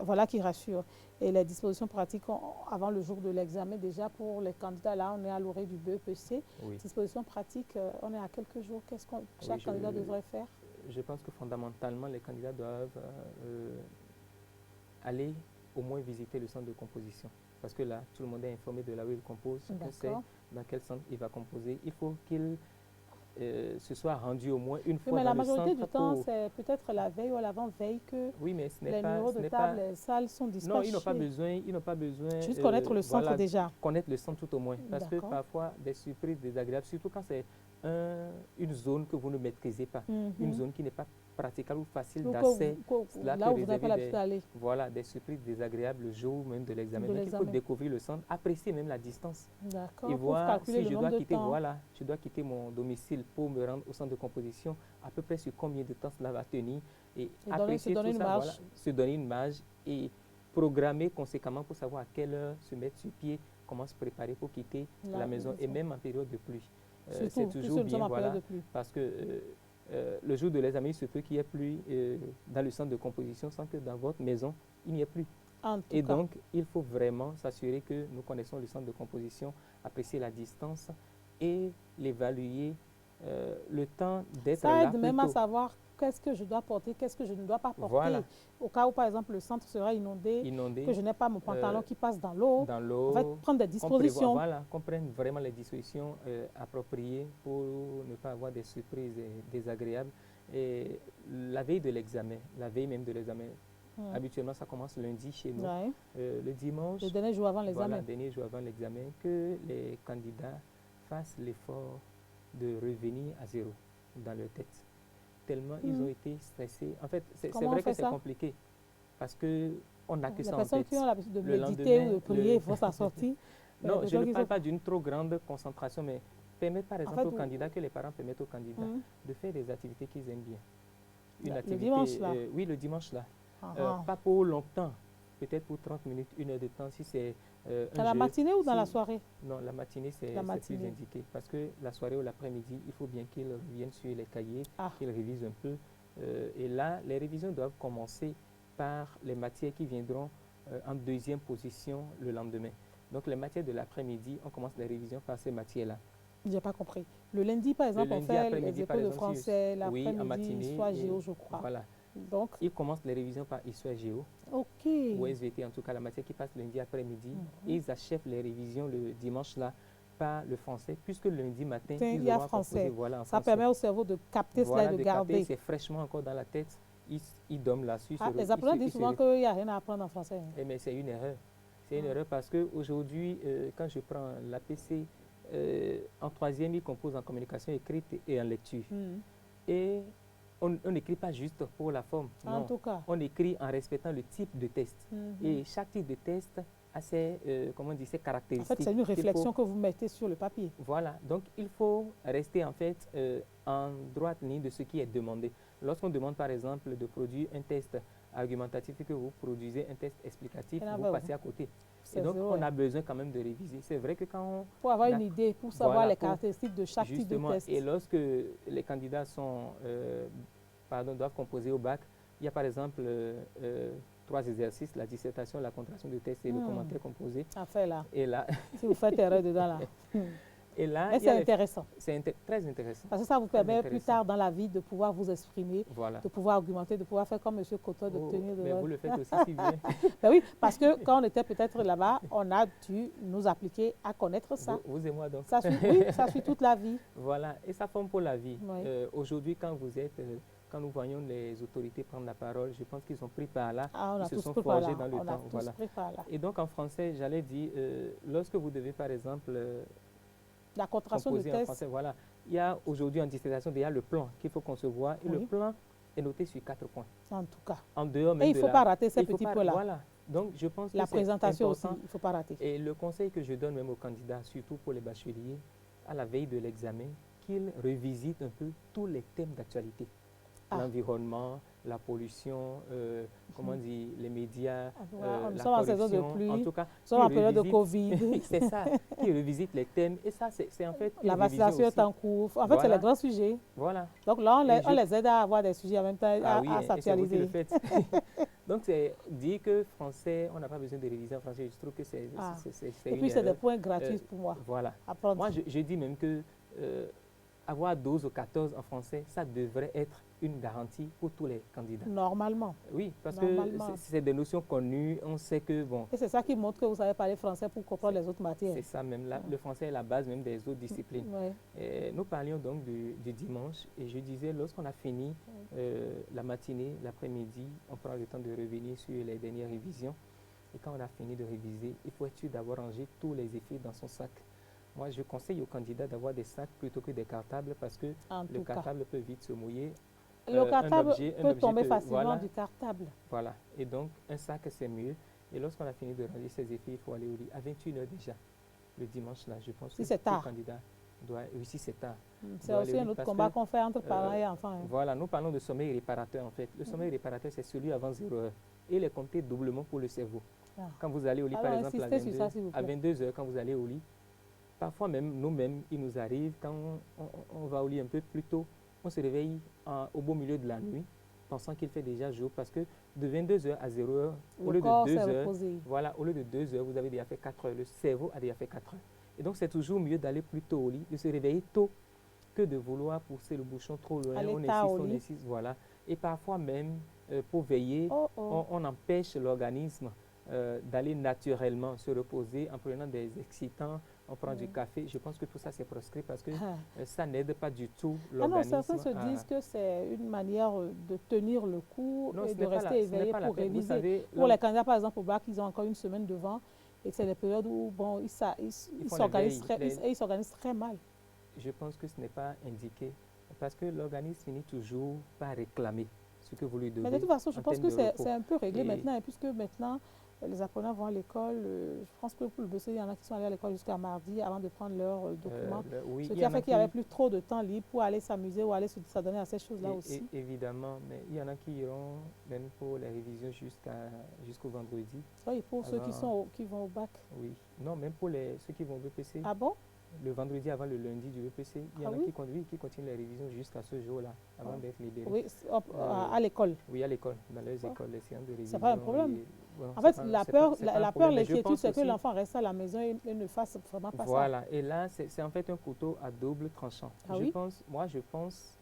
Voilà qui rassure. Et les dispositions pratiques avant le jour de l'examen, déjà pour les candidats, là, on est à l'orée du BEPC. Dispositions pratiques, on est à quelques jours. Qu'est-ce que chaque candidat devrait faire? Je pense que fondamentalement, les candidats doivent aller au moins visiter le centre de composition. Parce que là, tout le monde est informé de là où il compose, on sait dans quel centre il va composer. Il faut qu'il se soit rendu au moins une fois mais dans la majorité du temps, pour... c'est peut-être la veille ou l'avant-veille que mais les numéros de table, les salles sont dispatchés. Non, ils n'ont pas besoin... Juste connaître le centre déjà. Connaître le centre tout au moins. Parce que parfois, des surprises désagréables, surtout quand c'est une zone que vous ne maîtrisez pas, une zone qui n'est pas praticable ou facile d'accès. Là où vous n'avez pas l'habitude d'aller. Voilà, des surprises désagréables le jour même de l'examen. Donc, il faut découvrir le centre, apprécier même la distance. D'accord. Et voir si je dois quitter, je dois quitter mon domicile pour me rendre au centre de composition, à peu près sur combien de temps cela va tenir. Et apprécier tout ça, se donner une marge et programmer conséquemment pour savoir à quelle heure se mettre sur pied, comment se préparer pour quitter la maison, et même en période de pluie. C'est toujours bien, parce que le jour de l'examen, il se peut qu'il y ait pluie dans le centre de composition sans que dans votre maison, il n'y ait plus. Et donc, il faut vraiment s'assurer que nous connaissons le centre de composition, apprécier la distance et l'évaluer, le temps d'être là. Ça aide même à savoir qu'est-ce que je dois porter, qu'est-ce que je ne dois pas porter. Voilà. Au cas où, par exemple, le centre sera inondé, que je n'ai pas mon pantalon qui passe dans l'eau. En fait, prendre des dispositions. Qu'on prenne vraiment les dispositions appropriées pour ne pas avoir des surprises désagréables. Et la veille de l'examen, la veille même de l'examen, habituellement, ça commence lundi chez nous. Le dimanche, le dernier jour avant l'examen. Voilà, le dernier jour avant l'examen, que les candidats fassent l'effort de revenir à zéro dans leur tête. Tellement ils ont été stressés. En fait, c'est vrai que c'est compliqué parce qu'on n'a que ça en tête. Les personnes qui ont l'habitude de méditer ou de prier vont s'en sortir. Non, je ne parle pas d'une trop grande concentration, mais permettre par exemple aux candidats, que les parents permettent aux candidats de faire des activités qu'ils aiment bien. Une activité, le dimanche là. Oui, le dimanche là. Pas pour longtemps, peut-être pour 30 minutes, 1 heure de temps, si c'est dans la matinée ou dans la soirée? Non, la matinée, c'est plus indiqué. Parce que la soirée ou l'après-midi, il faut bien qu'ils reviennent sur les cahiers, qu'ils révisent un peu. Et là, les révisions doivent commencer par les matières qui viendront en deuxième position le lendemain. Donc, les matières de l'après-midi, on commence les révisions par ces matières-là. Je n'ai pas compris. Le lundi, par exemple, on fait les écoles de français, l'après-midi, soit géo, je crois. Voilà. Donc, ils commencent les révisions par Histoire Géo, ou SVT, en tout cas la matière qui passe lundi après-midi. Et ils achèvent les révisions le dimanche là par le français, puisque le lundi matin, ils auront français. Ça permet au cerveau de capter cela et de garder. C'est fraîchement encore dans la tête. Ils dorment là-dessus. Les apprenants disent souvent qu'il n'y a rien à apprendre en français. Mais c'est une erreur. C'est une erreur parce qu'aujourd'hui, quand je prends l'APC, en troisième, il compose en communication écrite et en lecture. Et on n'écrit pas juste pour la forme. En Non. tout cas. On écrit en respectant le type de test. Et chaque type de test a ses, ses caractéristiques. En fait, c'est une réflexion que vous mettez sur le papier. Voilà. Donc, il faut rester en fait en droite ligne de ce qui est demandé. Lorsqu'on demande, par exemple, de produire un test argumentatif et que vous produisez un test explicatif, vous passez à côté. Et donc, on a besoin quand même de réviser. C'est vrai que quand on... Pour avoir une idée, pour savoir les caractéristiques de chaque type de test. Et lorsque les candidats doivent composer au bac, il y a par exemple 3 exercices, la dissertation, la contraction de test et le commentaire composé. Enfin là, et là si vous faites erreur dedans là. Et là, mais c'est intéressant. C'est très intéressant. Parce que ça vous permet plus tard dans la vie de pouvoir vous exprimer, voilà. de pouvoir argumenter, de pouvoir faire comme M. Coton, d'obtenir de... Mais vous le faites aussi si bien. Ben oui, parce que quand on était peut-être là-bas, on a dû nous appliquer à connaître ça. Vous et moi donc. Ça suit, oui, ça suit toute la vie. Voilà, et ça forme pour la vie. Oui. Aujourd'hui, quand nous voyons les autorités prendre la parole, je pense qu'ils ont pris par là, ils se sont forgés dans le temps. Voilà. Et donc en français, j'allais dire, lorsque vous devez par exemple... la contraction de test. En français, voilà. Il y a aujourd'hui en dissertation déjà le plan qu'il faut concevoir. Et le plan est noté sur 4 points. En tout cas. En dehors même et il ne faut pas rater ces petits points-là. Voilà. Donc, je pense que la présentation aussi, il ne faut pas rater. Et le conseil que je donne même aux candidats, surtout pour les bacheliers, à la veille de l'examen, qu'ils revisitent un peu tous les thèmes d'actualité. L'environnement, la pollution, comment dire, les médias, nous la sommes en saison de pluie, en tout cas, nous sommes en période de Covid. C'est ça, qui revisite les thèmes. Et ça, c'est en fait la vaccination est en cours. En fait, c'est les grands sujets. Voilà. Donc là, on les aide à avoir des sujets en même temps, à s'actualiser. Donc, c'est dire que français, on n'a pas besoin de réviser en français. Je trouve que c'est et puis, c'est des points gratuits pour moi. Voilà. Apprendre. Moi, je dis même que avoir 12 ou 14 en français, ça devrait être une garantie pour tous les candidats. Normalement. Oui, parce que c'est des notions connues, on sait que bon... Et c'est ça qui montre que vous savez parler français pour comprendre les autres matières. C'est ça même, là, le français est la base même des autres disciplines. Et nous parlions donc du dimanche et je disais, lorsqu'on a fini la matinée, l'après-midi, on prend le temps de revenir sur les dernières révisions. Et quand on a fini de réviser, il faut être sûr d'avoir rangé tous les effets dans son sac. Moi, je conseille aux candidats d'avoir des sacs plutôt que des cartables parce que le cartable peut vite se mouiller. Le cartable peut tomber facilement du cartable. Voilà. Et donc, un sac, c'est mieux. Et lorsqu'on a fini de ranger ses effets, il faut aller au lit. À 21h déjà, le dimanche, là, je pense que le candidat doit... Oui, si c'est tard. C'est aussi un autre combat qu'on fait entre parents et enfants. Voilà, nous parlons de sommeil réparateur, en fait. Le sommeil réparateur, c'est celui avant 0 heure. Et il est compté doublement pour le cerveau. Quand vous allez au lit, par exemple, à 22h, quand vous allez au lit, parfois même, nous-mêmes, il nous arrive, quand on va au lit un peu plus tôt, on se réveille au beau milieu de la nuit, pensant qu'il fait déjà jour, parce que de 22h à 0h, au lieu de 2 heures, voilà, au lieu de 2 heures, vous avez déjà fait 4 heures, le cerveau a déjà fait 4 heures. Et donc, c'est toujours mieux d'aller plus tôt au lit, de se réveiller tôt, que de vouloir pousser le bouchon trop loin, on insiste, voilà. Et parfois même, pour veiller, on empêche l'organisme d'aller naturellement se reposer en prenant des excitants, on prend du café. Je pense que tout ça c'est proscrit parce que ça n'aide pas du tout l'organisme. Certains se disent que c'est une manière de tenir le coup et de rester éveillé pour réviser. Pour les candidats par exemple au bac, ils ont encore une semaine devant et c'est des périodes où bon, ils s'organisent très mal. Je pense que ce n'est pas indiqué parce que l'organisme finit toujours par réclamer ce que vous lui devez. Mais de toute façon, je pense que c'est un peu réglé maintenant, puisque maintenant, les apprenants vont à l'école. Je pense que pour le BC, il y en a qui sont allés à l'école jusqu'à mardi avant de prendre leurs documents. Ce qui a fait qu'il n'y avait plus trop de temps libre pour aller s'amuser ou aller s'adonner à ces choses-là aussi. Évidemment, mais il y en a qui iront même pour les révisions jusqu'au vendredi. Oui, pour ceux qui vont au bac. Oui, non, même pour ceux qui vont au BPC. Ah bon? Le vendredi avant le lundi du BPC, il y en a qui continuent les révisions jusqu'à ce jour-là, avant d'être libérés. Oui, à l'école. Oui, à l'école, dans leurs écoles, les séances de révision. C'est pas un problème. En fait, la peur, l'inquiétude, c'est que l'enfant reste à la maison et ne fasse vraiment pas ça. Voilà, et là, c'est en fait un couteau à double tranchant. Moi, je pense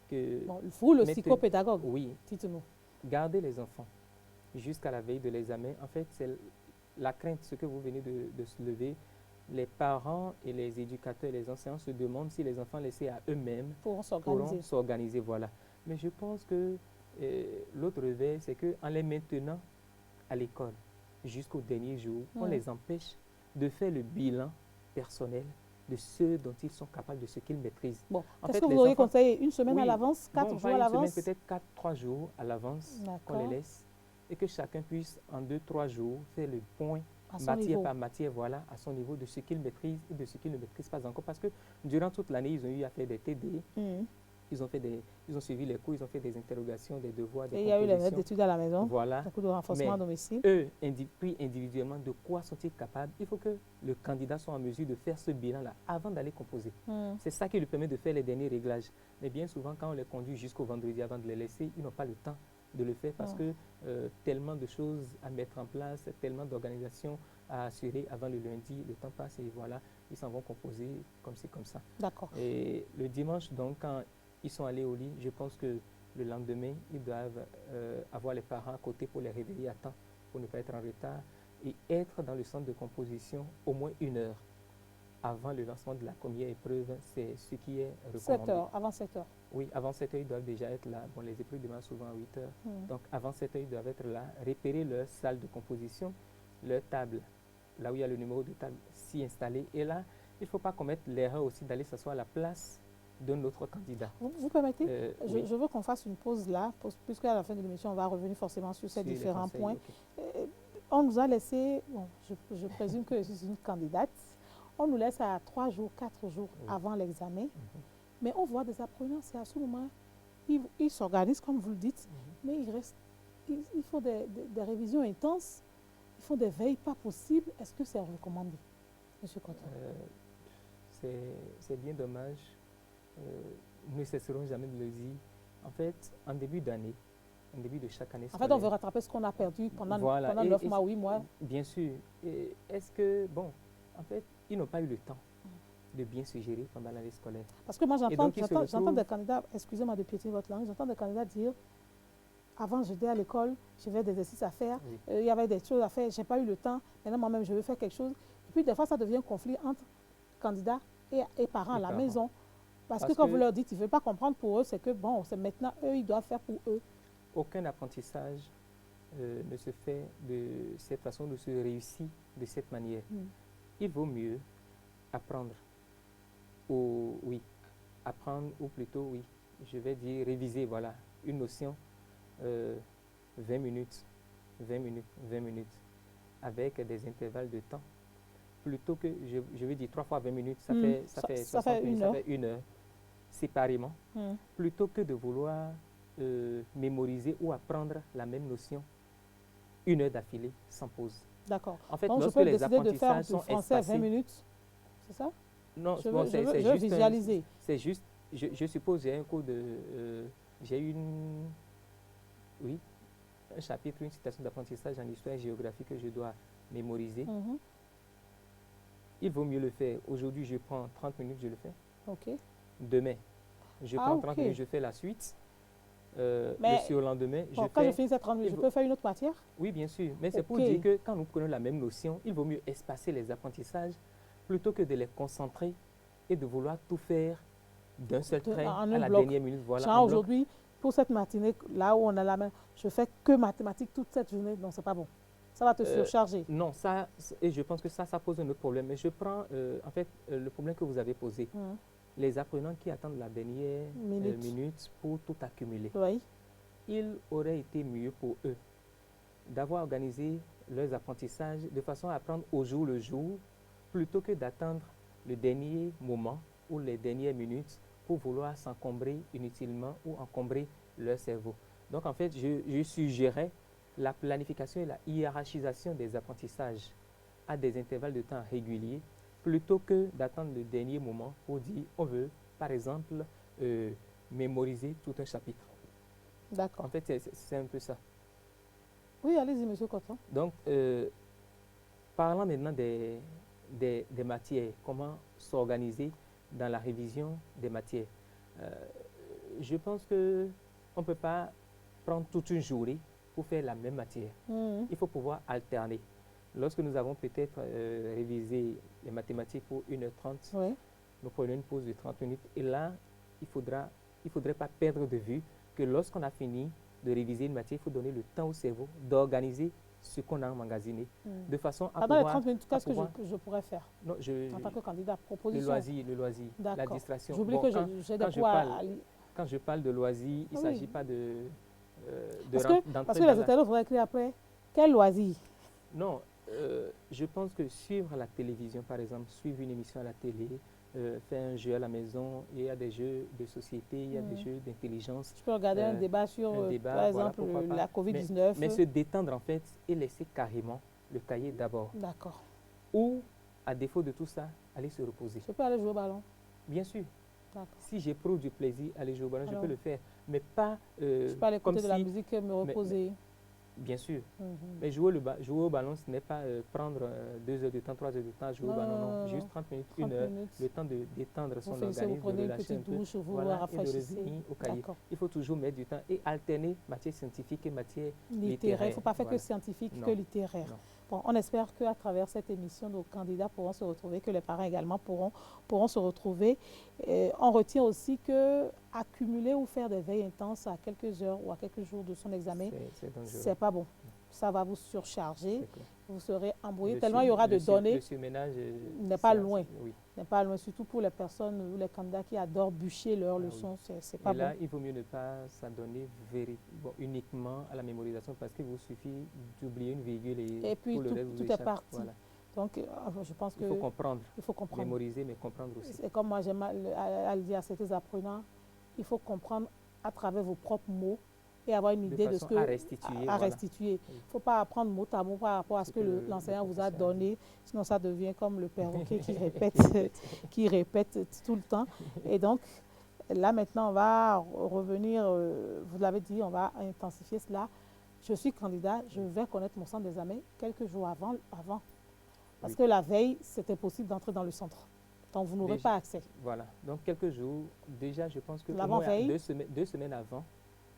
que... Bon, vous, le psychopédagogue, dites-nous. Gardez les enfants jusqu'à la veille de l'examen. En fait, c'est la crainte, ce que vous venez de se lever. Les parents et les éducateurs et les enseignants se demandent si les enfants laissés à eux-mêmes pourront s'organiser. Voilà. Mais je pense que l'autre revers, c'est qu'en les maintenant à l'école, jusqu'au dernier jour, on les empêche de faire le bilan personnel de ce dont ils sont capables, de ce qu'ils maîtrisent. Bon, En qu'est-ce fait, que vous les auriez enfants, conseillé? Une semaine à oui, l'avance, 4 bon, jours pas à une semaine, l'avance? peut-être 3 jours à l'avance qu'on les D'accord. laisse et que chacun puisse en 2-3 jours faire le point À son matière niveau. par matière, voilà, à son niveau de ce qu'il maîtrise et de ce qu'il ne maîtrise pas encore. Parce que durant toute l'année, ils ont eu à faire des TD, Mhm. ils ont suivi les cours, ils ont fait des interrogations, des devoirs, des Et il y a eu les lettres compositions. d'études à la maison, Voilà. beaucoup de renforcement à Mais domicile. eux, pris individuellement, de quoi sont-ils capables? Il faut que le candidat soit en mesure de faire ce bilan-là avant d'aller composer. Mhm. C'est ça qui lui permet de faire les derniers réglages. Mais bien souvent, quand on les conduit jusqu'au vendredi avant de les laisser, ils n'ont pas le temps de le faire parce que tellement de choses à mettre en place, tellement d'organisations à assurer avant le lundi, le temps passe et voilà, ils s'en vont composer comme ci, comme ça. D'accord. Et le dimanche, donc, quand ils sont allés au lit, je pense que le lendemain, ils doivent avoir les parents à côté pour les réveiller à temps, pour ne pas être en retard, et être dans le centre de composition au moins 1 heure avant le lancement de la première épreuve. C'est ce qui est recommandé. 7 heures, avant 7 heures. Oui, avant 7 heures, ils doivent déjà être là. Bon, les épreuves démarrent souvent à 8 heures. Mhm. Donc, avant 7 heures, ils doivent être là, repérer leur salle de composition, leur table, là où il y a le numéro de table, s'y installer. Et là, il ne faut pas commettre l'erreur aussi d'aller s'asseoir à la place d'un autre candidat. Vous permettez? Oui. Je veux qu'on fasse une pause là, puisque à la fin de l'émission, on va revenir forcément sur ces Sur les différents conseils, points. ok. On nous a laissé, bon, je présume que je suis une candidate, on nous laisse à 3 jours, 4 jours Oui. avant l'examen, Mhm. mais on voit des apprenants, c'est à ce moment, ils s'organisent comme vous le dites, mais il faut des révisions intenses, ils font des veilles pas possibles. Est-ce que c'est recommandé, Monsieur Coton? C'est bien dommage. Nous ne cesserons jamais de le dire. En fait, en début d'année, en début de chaque année En scolaire. fait, on veut rattraper ce qu'on a perdu pendant, Voilà. pendant 9 mois, 8 mois. Bien sûr. Est-ce que, bon, en fait, ils n'ont pas eu le temps de bien se gérer pendant l'année scolaire. Parce que moi, Et donc, ils se j'entends retrouvent- des candidats, excusez-moi de piétiner votre langue, j'entends des candidats dire, avant j'étais à l'école, j'avais des exercices à faire, Oui. il y avait des choses à faire, je n'ai pas eu le temps, maintenant moi-même je veux faire quelque chose. Et puis des fois, ça devient un conflit entre candidats et parents à la parents. maison. Parce que Parce quand que- vous leur dites, ils ne veulent pas comprendre pour eux, c'est que bon, c'est maintenant eux, ils doivent faire pour eux. Aucun apprentissage ne se fait de cette façon, ne se réussit de cette manière. Mm. Il vaut mieux apprendre, apprendre, ou plutôt, oui, je vais dire réviser, voilà, une notion 20 minutes, 20 minutes, 20 minutes, avec des intervalles de temps. Plutôt que, je vais dire 3 fois 20 minutes, ça fait Ça 60 fait minutes, une ça heure. fait 1 heure, séparément, Mm. plutôt que de vouloir mémoriser ou apprendre la même notion 1 heure d'affilée sans pause. D'accord. En fait, Donc je lorsque peux les décider de faire apprentissages du sont français 20 espacés, minutes, c'est ça? non, Je bon, veux, c'est je veux juste visualiser. c'est juste, je suppose, j'ai un cours de, j'ai oui, un chapitre, une citation d'apprentissage en histoire et géographie que je dois mémoriser. Mhm. Il vaut mieux le faire. Aujourd'hui, je prends 30 minutes, je le fais. OK. Demain, je Ah, prends 30 ok. minutes, je fais la suite. Mais- Le surlendemain, Bon, je quand je fais... finis ces 30 minutes, il je faut- peux faire une autre matière? Oui, bien sûr. Mais c'est pour Ok. dire que quand nous prenons la même notion, il vaut mieux espacer les apprentissages plutôt que de les concentrer et de vouloir tout faire d'un seul trait En à un la bloc. dernière minute. Voilà, Genre en bloc. aujourd'hui, pour cette matinée, là où on a la main, je fais que mathématiques toute cette journée. Non, c'est pas bon. Ça va te surcharger. Non, ça, et je pense que ça pose un autre problème. Mais je prends, en fait, le problème que vous avez posé. Mhm. Les apprenants qui attendent la dernière Minute. minute pour tout accumuler. Oui. Il aurait été mieux pour eux d'avoir organisé leurs apprentissages de façon à apprendre au jour le jour, plutôt que d'attendre le dernier moment ou les dernières minutes pour vouloir s'encombrer inutilement ou encombrer leur cerveau. Donc en fait, je suggérais la planification et la hiérarchisation des apprentissages à des intervalles de temps réguliers, plutôt que d'attendre le dernier moment pour dire on veut, par exemple, mémoriser tout un chapitre. D'accord. En fait, c'est un peu ça. Oui, allez-y, monsieur Coton. Donc, parlant maintenant des matières, comment s'organiser dans la révision des matières. Je pense qu'on ne peut pas prendre toute une journée pour faire la même matière. Mhm. Il faut pouvoir alterner. Lorsque nous avons peut-être révisé les mathématiques pour 1h30, Oui. nous prenons une pause de 30 minutes. Et là, il ne faudrait pas perdre de vue que lorsqu'on a fini de réviser une matière, il faut donner le temps au cerveau d'organiser ce qu'on a emmagasiné, de façon à Pendant les pouvoir... 30 minutes, qu'est-ce que je pourrais faire Non, en tant que candidat? Proposition. le loisir, la distraction. J'oublie que j'ai des poids à... Quand je parle de loisir, il ne s'agit pas parce que les internautes vont écrire après, quel loisir? Non, je pense que suivre la télévision, par exemple, suivre une émission à la télé, faire un jeu à la maison, il y a des jeux de société, il y a des jeux d'intelligence. Je peux regarder un débat sur, par exemple, la COVID-19. Mais se détendre, en fait, et laisser carrément le cahier d'abord. D'accord. Ou, à défaut de tout ça, aller se reposer. Je peux aller jouer au ballon? Bien sûr. Si j'éprouve du plaisir à aller jouer au ballon, je peux le faire. Mais pas je peux aller écouter de la musique et me reposer. Bien sûr. Mais jouer au ballon, ce n'est pas prendre 2 heures de temps, 3 heures de temps à jouer au ballon. Non, juste 30 minutes, 1 heure, le temps de détendre son organisme, vous prenez de relâcher une petite douche, vous rafraîchissez. Et de revenir au cahier. Il faut toujours mettre du temps et alterner matière scientifique et matière littéraire. Il ne faut pas faire que scientifique, que littéraire. Bon, on espère qu'à travers cette émission, nos candidats pourront se retrouver, que les parents également pourront se retrouver. On retient aussi que accumuler ou faire des veilles intenses à quelques heures ou à quelques jours de son examen, c'est pas bon. Ça va vous surcharger, vous serez embrouillé tellement il y aura de données. Le surménage n'est pas loin. N'est pas loin, surtout pour les personnes ou les candidats qui adorent bûcher leurs leçons. C'est pas bon. Et là, il vaut mieux ne pas s'adonner uniquement à la mémorisation parce qu'il vous suffit d'oublier une virgule et puis tout le reste vous échappe. Est parti. Voilà. Donc, je pense qu'il faut comprendre. Il faut comprendre. Mémoriser, mais comprendre aussi. C'est comme moi, j'aime à le dire à certains apprenants, il faut comprendre à travers vos propres mots et avoir une idée de ce que à restituer. Il ne faut pas apprendre mot à mot par rapport à ce que l'enseignant vous a donné, sinon ça devient comme le perroquet qui répète tout le temps. Et donc, là maintenant, on va revenir, vous l'avez dit, on va intensifier cela. Je suis candidat, je vais connaître mon centre d'examen quelques jours avant. Parce que la veille, c'était possible d'entrer dans le centre. Donc, vous n'aurez pas accès. Voilà. Donc, quelques jours, déjà, je pense que 2 semaines avant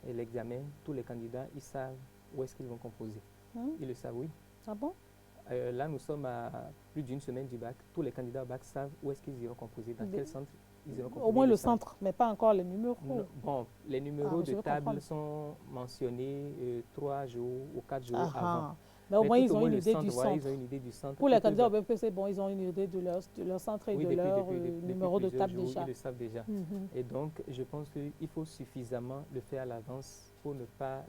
l'examen, tous les candidats, ils savent où est-ce qu'ils vont composer. Ils le savent, oui. Ah bon? Là, nous sommes à plus d'une semaine du bac. Tous les candidats au bac savent où est-ce qu'ils iront composer, dans quel centre ils iront composer. Au moins le centre, mais pas encore les numéros. Non, bon, les numéros de table sont mentionnés 3 jours ou 4 jours avant. Mais au moins, ils ont une idée du centre. Ils ont une idée du centre. Pour les candidats au BPC, bon, ils ont une idée de leur centre et de leur numéro de table déjà. Ils le savent déjà. Et donc, je pense qu'il faut suffisamment le faire à l'avance pour ne pas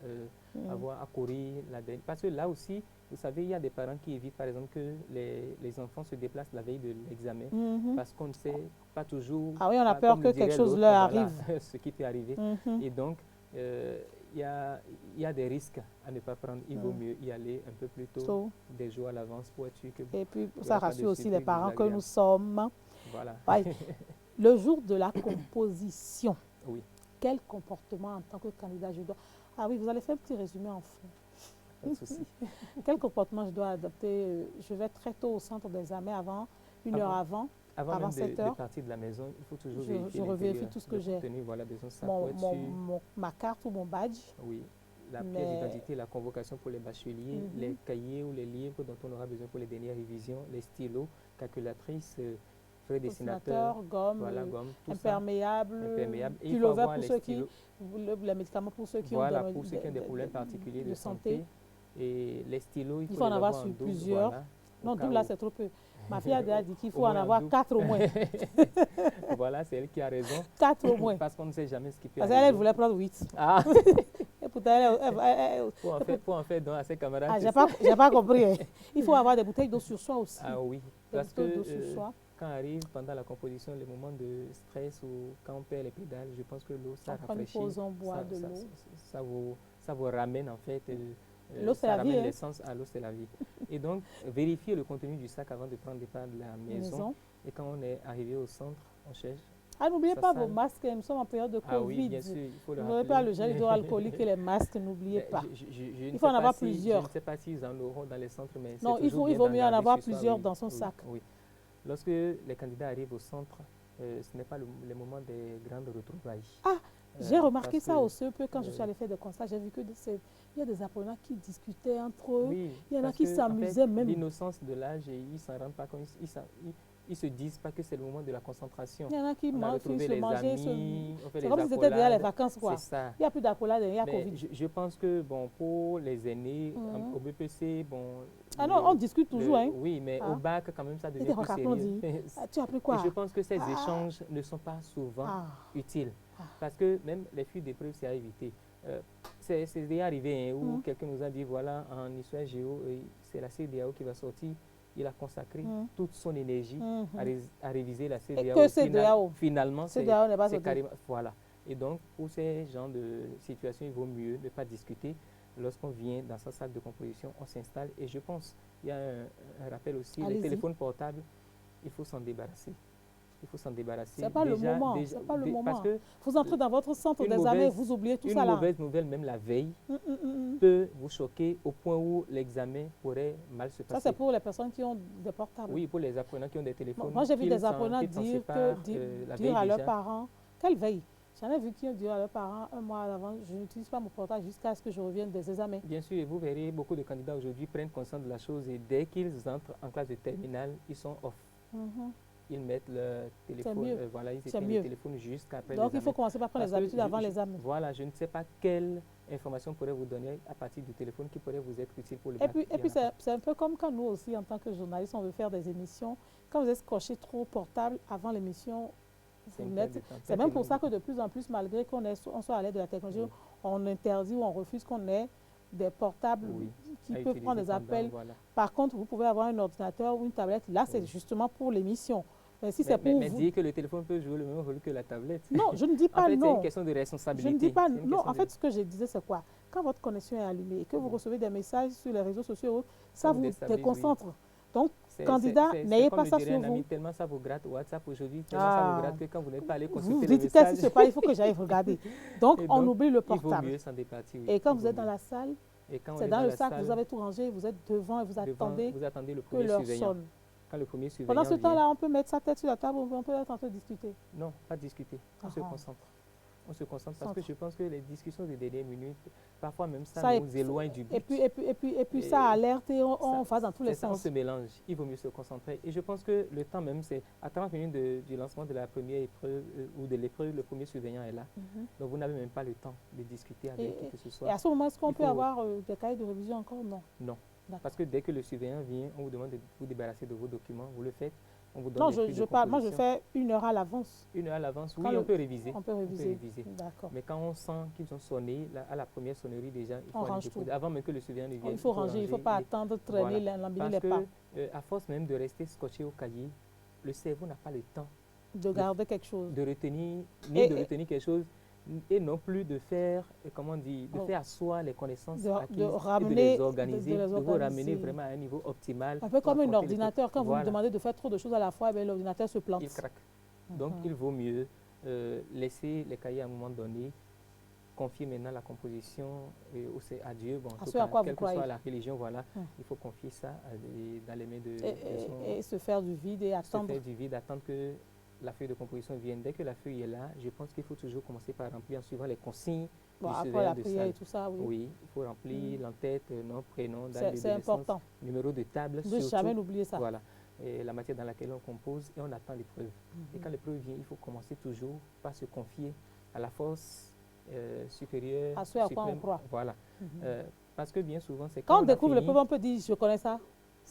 avoir à courir la veille. Parce que là aussi, vous savez, il y a des parents qui évitent, par exemple, que les enfants se déplacent la veille de l'examen parce qu'on ne sait pas toujours. Ah oui, on a peur que quelque chose leur arrive. Ce qui peut arriver. Et donc, il y a des risques à ne pas prendre. Il vaut mieux y aller un peu plus tôt, des jours à l'avance pour être sûr que... Et puis, ça rassure aussi les parents que nous sommes. Voilà. Le jour de la composition, oui. Quel comportement en tant que candidat je dois... Ah oui, vous allez faire un petit résumé en fond. Pas de souci. Quel comportement je dois adopter? Je vais très tôt au centre d'examen avant, une heure avant. Avant 7 heures. De partir de la maison, il faut toujours vérifier. Je revérifie tout ce que j'ai. Voilà, ma carte ou mon badge. Oui, la pièce d'identité, la convocation pour les bacheliers, les cahiers ou les livres dont on aura besoin pour les dernières révisions, les stylos, calculatrices, feuilles dessinateurs, gomme, imperméable, pullover pour ceux qui... Les médicaments pour ceux qui ont des problèmes particuliers de santé. Et les stylos, il faut en avoir sur plusieurs. Non, double là, c'est trop peu. Ma fille a déjà dit qu'il faut en avoir 4 au moins. Voilà, c'est elle qui a raison. 4 au moins. Parce qu'on ne sait jamais ce qui peut arriver. Parce qu'elle voulait prendre 8. Ah. Et pourtant, pour en faire don à ses camarades. Ah, j'ai pas compris. Il faut avoir des bouteilles d'eau sur soi aussi. Ah oui. Parce que quand arrive pendant la composition, les moments de stress ou quand on perd les pédales, je pense que l'eau, ça rafraîchit. On boit de l'eau. Ça vous ramène en fait... L'eau, c'est la vie. L'essence à l'eau, c'est la vie. Et donc, vérifier le contenu du sac avant de prendre départ de la maison. Et quand on est arrivé au centre, on cherche. Ah, n'oubliez pas vos masques, nous sommes en période de Covid. Ah oui, bien sûr, il faut le rappeler. N'oubliez pas le gel hydroalcoolique et les masques, n'oubliez pas. Il faut en avoir plusieurs. Je ne sais pas s'ils en auront dans les centres, mais non, il vaut mieux en avoir plusieurs dans son sac. Oui. Lorsque les candidats arrivent au centre, ce n'est pas le moment des grandes retrouvailles. Ah, j'ai remarqué ça au CEP quand je suis allée faire des constats. J'ai vu qu'il y a des apprenants qui discutaient entre eux. Oui, il y en a qui s'amusaient même. L'innocence de l'âge, ils ne s'en rendent pas compte. ils ne se disent pas que c'est le moment de la concentration. Il y en a qui On a mangent, retrouvé finissent de les manger. amis, on fait C'est les comme si c'était déjà les accolades. vacances, quoi. C'est ça. Il n'y a plus d'accolade, il y a Mais Covid. je pense que, bon, pour les aînés, Mhm. au BPC, bon... Ah non, on discute toujours, hein. Oui, mais Ah. au bac, quand même, ça Et devient des plus recaps, sérieux. Ah, tu as appris Et quoi? je pense que ces Ah. échanges ne sont pas souvent Ah. utiles. Ah. Parce que même les fuites d'épreuves, c'est à éviter. C'est déjà arrivé hein, où quelqu'un nous a dit, voilà, en histoire géo, c'est la CEDEAO qui va sortir. Il a consacré toute son énergie à réviser la CEDEAO. Et que CEDEAO? Finalement, c'est carrément... Voilà. Et donc, pour ces genres de situations, il vaut mieux ne pas discuter. Lorsqu'on vient dans sa salle de composition, on s'installe. Et je pense, il y a un rappel aussi, les téléphones portables, il faut s'en débarrasser. Il faut s'en débarrasser. C'est pas le moment. C'est pas le moment. Parce que vous entrez dans votre centre d'examen, vous oubliez tout ça là. Une mauvaise nouvelle, même la veille, peut vous choquer au point où l'examen pourrait mal se passer. Ça, c'est pour les personnes qui ont des portables. Oui, pour les apprenants qui ont des téléphones. Moi, j'ai vu des apprenants dire à leurs parents, quelle veille? J'en ai vu qui ont dit à leurs parents, un mois avant, je n'utilise pas mon portable jusqu'à ce que je revienne des examens. Bien sûr, et vous verrez, beaucoup de candidats aujourd'hui prennent conscience de la chose et dès qu'ils entrent en classe de terminale, ils sont off. Ils mettent le téléphone, voilà, ils éteignent le téléphone jusqu'après l'examen. Donc, il faut commencer par prendre les habitudes avant l'examen. Voilà, je ne sais pas quelle information pourrait vous donner à partir du téléphone qui pourrait vous être utile pour le bac. Et puis c'est un peu comme quand nous aussi, en tant que journalistes, on veut faire des émissions. Quand vous êtes scotché trop portable avant l'émission, c'est même pour ça que de plus en plus, malgré qu'on soit à l'aide de la technologie, on interdit ou on refuse qu'on ait des portables qui peuvent prendre des appels. Par contre, vous pouvez avoir un ordinateur ou une tablette. Là, c'est justement pour l'émission. Mais si c'est pour vous... dire que le téléphone peut jouer le même rôle que la tablette. Non, je ne dis pas non. C'est une question de responsabilité. Je ne dis pas non. En fait, ce que je disais, c'est quoi? Quand votre connexion est allumée et que vous recevez des messages sur les réseaux sociaux, ça vous déconcentre. Donc, candidat, n'ayez pas ça sur vous. Tellement ça vous gratte WhatsApp aujourd'hui, tellement ça vous gratte que quand vous n'êtes pas allé consulter les messages... Vous dites, il faut que j'aille regarder. Donc, on oublie le portable. Il vaut mieux s'en départir. Et quand vous êtes dans la salle, c'est dans le sac, vous avez tout rangé, vous êtes devant et vous attendez le que l'heure sonne. Quand le premier surveillant Pendant ce temps-là, on peut mettre sa tête sur la table, on peut être en train de discuter. Non, pas discuter, on se concentre. On se concentre parce que je pense que les discussions des dernières minutes, parfois même ça nous éloigne du but. Et puis ça alerte et on va dans tous les sens. On se mélange, il vaut mieux se concentrer. Et je pense que le temps même, c'est à 30 minutes du lancement de la première épreuve ou de l'épreuve, le premier surveillant est là. Donc vous n'avez même pas le temps de discuter avec qui que ce soit. Et à ce moment, est-ce qu'on peut avoir des cahiers de révision encore? Non. Non. Parce que dès que le surveillant vient, on vous demande de vous débarrasser de vos documents, vous le faites. On vous donne non, moi je fais 1 heure à l'avance. 1 heure à l'avance, oui, on peut réviser. On peut réviser. D'accord. Mais quand on sent qu'ils ont sonné, à la première sonnerie déjà, il faut range tout. Avant même que le surveillant ne vienne. Il faut ranger, il ne faut pas attendre, traîner, l'embiner les pas. À force même de rester scotché au cahier, le cerveau n'a pas le temps de garder quelque chose. De retenir, de retenir quelque chose. Et non plus de faire, comment dire, de faire asseoir les connaissances acquises et de les organiser, de vous ramener vraiment à un niveau optimal. Un peu comme un ordinateur, quand vous me demandez de faire trop de choses à la fois, l'ordinateur se plante. Il craque. Donc il vaut mieux laisser les cahiers à un moment donné, confier maintenant la composition à Dieu, bon, en tout cas, quelle que soit la religion, voilà, il faut confier ça dans les mains de son... Et se faire du vide et attendre. Se faire du vide, attendre que la feuille de composition vienne. Dès que la feuille est là, je pense qu'il faut toujours commencer par remplir en suivant les consignes du surveillant de salle. Et tout ça, oui, il faut remplir l'entête, nom, prénom, date de naissance, c'est important. Numéro de table, ne jamais oublier ça. Voilà, et la matière dans laquelle on compose et on attend l'épreuve. Et quand l'épreuve vient, il faut commencer toujours par se confier à la force supérieure. À ce à quoi on croit. Voilà. Parce que bien souvent, c'est quand on découvre l'épreuve, on peut dire je connais ça.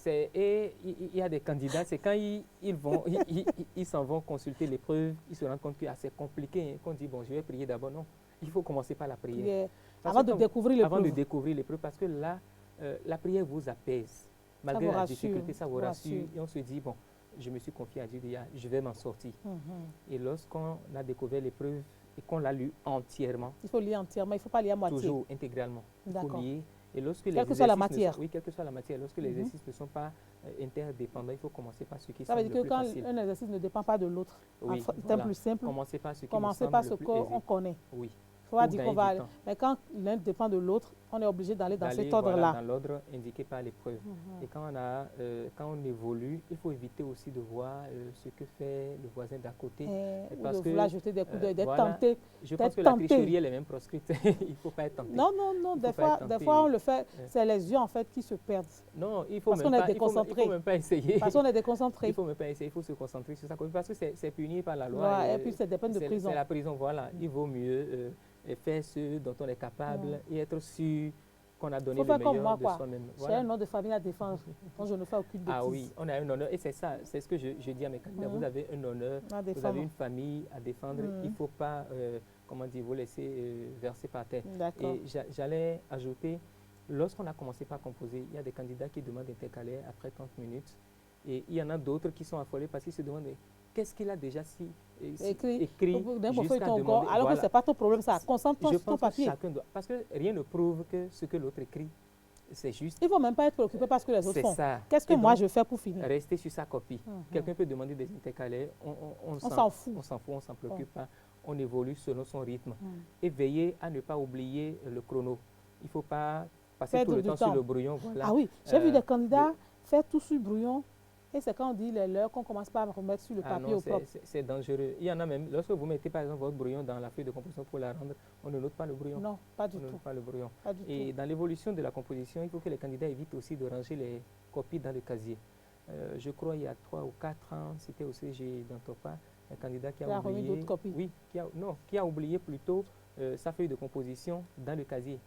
Et il y a des candidats, c'est quand ils s'en vont consulter l'épreuve, ils se rendent compte que c'est compliqué, qu'on dit, bon, je vais prier d'abord. Non, il faut commencer par la prière. Avant de découvrir l'épreuve. Avant de découvrir l'épreuve, parce que là, la prière vous apaise. Malgré la difficulté, ça vous rassure. Et on se dit, bon, je me suis confié à Dieu, je vais m'en sortir. Et lorsqu'on a découvert l'épreuve et qu'on l'a lu entièrement. Il faut lire entièrement, il ne faut pas lire à moitié. Toujours, intégralement. Il faut lire. Et lorsque quelle que soit la matière. Oui, quelle que soit la matière. Lorsque les exercices ne sont pas interdépendants, il faut commencer par ce qui semble le plus facile. Ça veut dire que quand un exercice ne dépend pas de l'autre, c'est plus simple. Commencez par ce qui commencez par ce qu'on connaît. Oui. Il faut pas dire qu'on va aller. Mais quand l'un dépend de l'autre, on est obligé d'aller dans cet voilà, ordre-là. dans l'ordre indiqué par l'épreuve. Et quand on évolue, il faut éviter aussi de voir ce que fait le voisin d'à côté. Ou de vouloir jeter des coups d'œil, d'être voilà, tenté. je pense que la tricherie, elle est même proscrite. Il ne faut pas être tenté. Non, non, non, des fois on le fait, c'est les yeux en fait qui se perdent. Non, il faut parce qu'on est déconcentré. Il faut même pas essayer. Parce qu'on est déconcentré. Il ne faut même pas essayer, il faut se concentrer sur ça. Parce que c'est puni par la loi. Ouais, et puis c'est des peines de prison. C'est la prison, voilà. Il vaut mieux faire ce dont on est capable et être sûr qu'on a donné le meilleur de soi-même. J'ai un nom de famille à défendre, donc je ne fais aucune bêtise. Ah oui, on a un honneur, et c'est ça, c'est ce que je dis à mes candidats. Vous avez un honneur, vous avez une famille à défendre, il ne faut pas, comment dire, vous laisser verser par terre. Et j'allais ajouter, lorsqu'on a commencé par composer, il y a des candidats qui demandent d'intercalaire après 30 minutes, et il y en a d'autres qui sont affolés parce qu'ils se demandent qu'est-ce qu'il a déjà écrit jusqu'à demander. Alors que ce n'est pas ton problème, ça. Concentre-toi sur ton papier. Parce que rien ne prouve que ce que l'autre écrit, c'est juste. Il ne faut même pas être préoccupé parce que les autres font. Qu'est-ce que moi je fais pour finir? Rester sur sa copie. Quelqu'un peut demander des intercalaires, on s'en fout. On s'en fout, on ne s'en préoccupe pas. On évolue selon son rythme. Et veillez à ne pas oublier le chrono. Il ne faut pas passer tout le temps sur le brouillon. Voilà. Ah oui, j'ai vu des candidats faire tout sur le brouillon. Et c'est quand on dit les leurs qu'on commence pas à remettre sur le papier au propre. C'est dangereux. Il y en a même, lorsque vous mettez par exemple votre brouillon dans la feuille de composition pour la rendre, on ne note pas le brouillon. Non, pas du tout. On ne note pas le brouillon. Et dans l'évolution de la composition, il faut que les candidats évitent aussi de ranger les copies dans le casier. Je crois il y a 3 ou 4 ans, c'était au CG d'Antopa, un candidat qui a oublié. D'autres copies. Oui, qui a oublié plutôt sa feuille de composition dans le casier.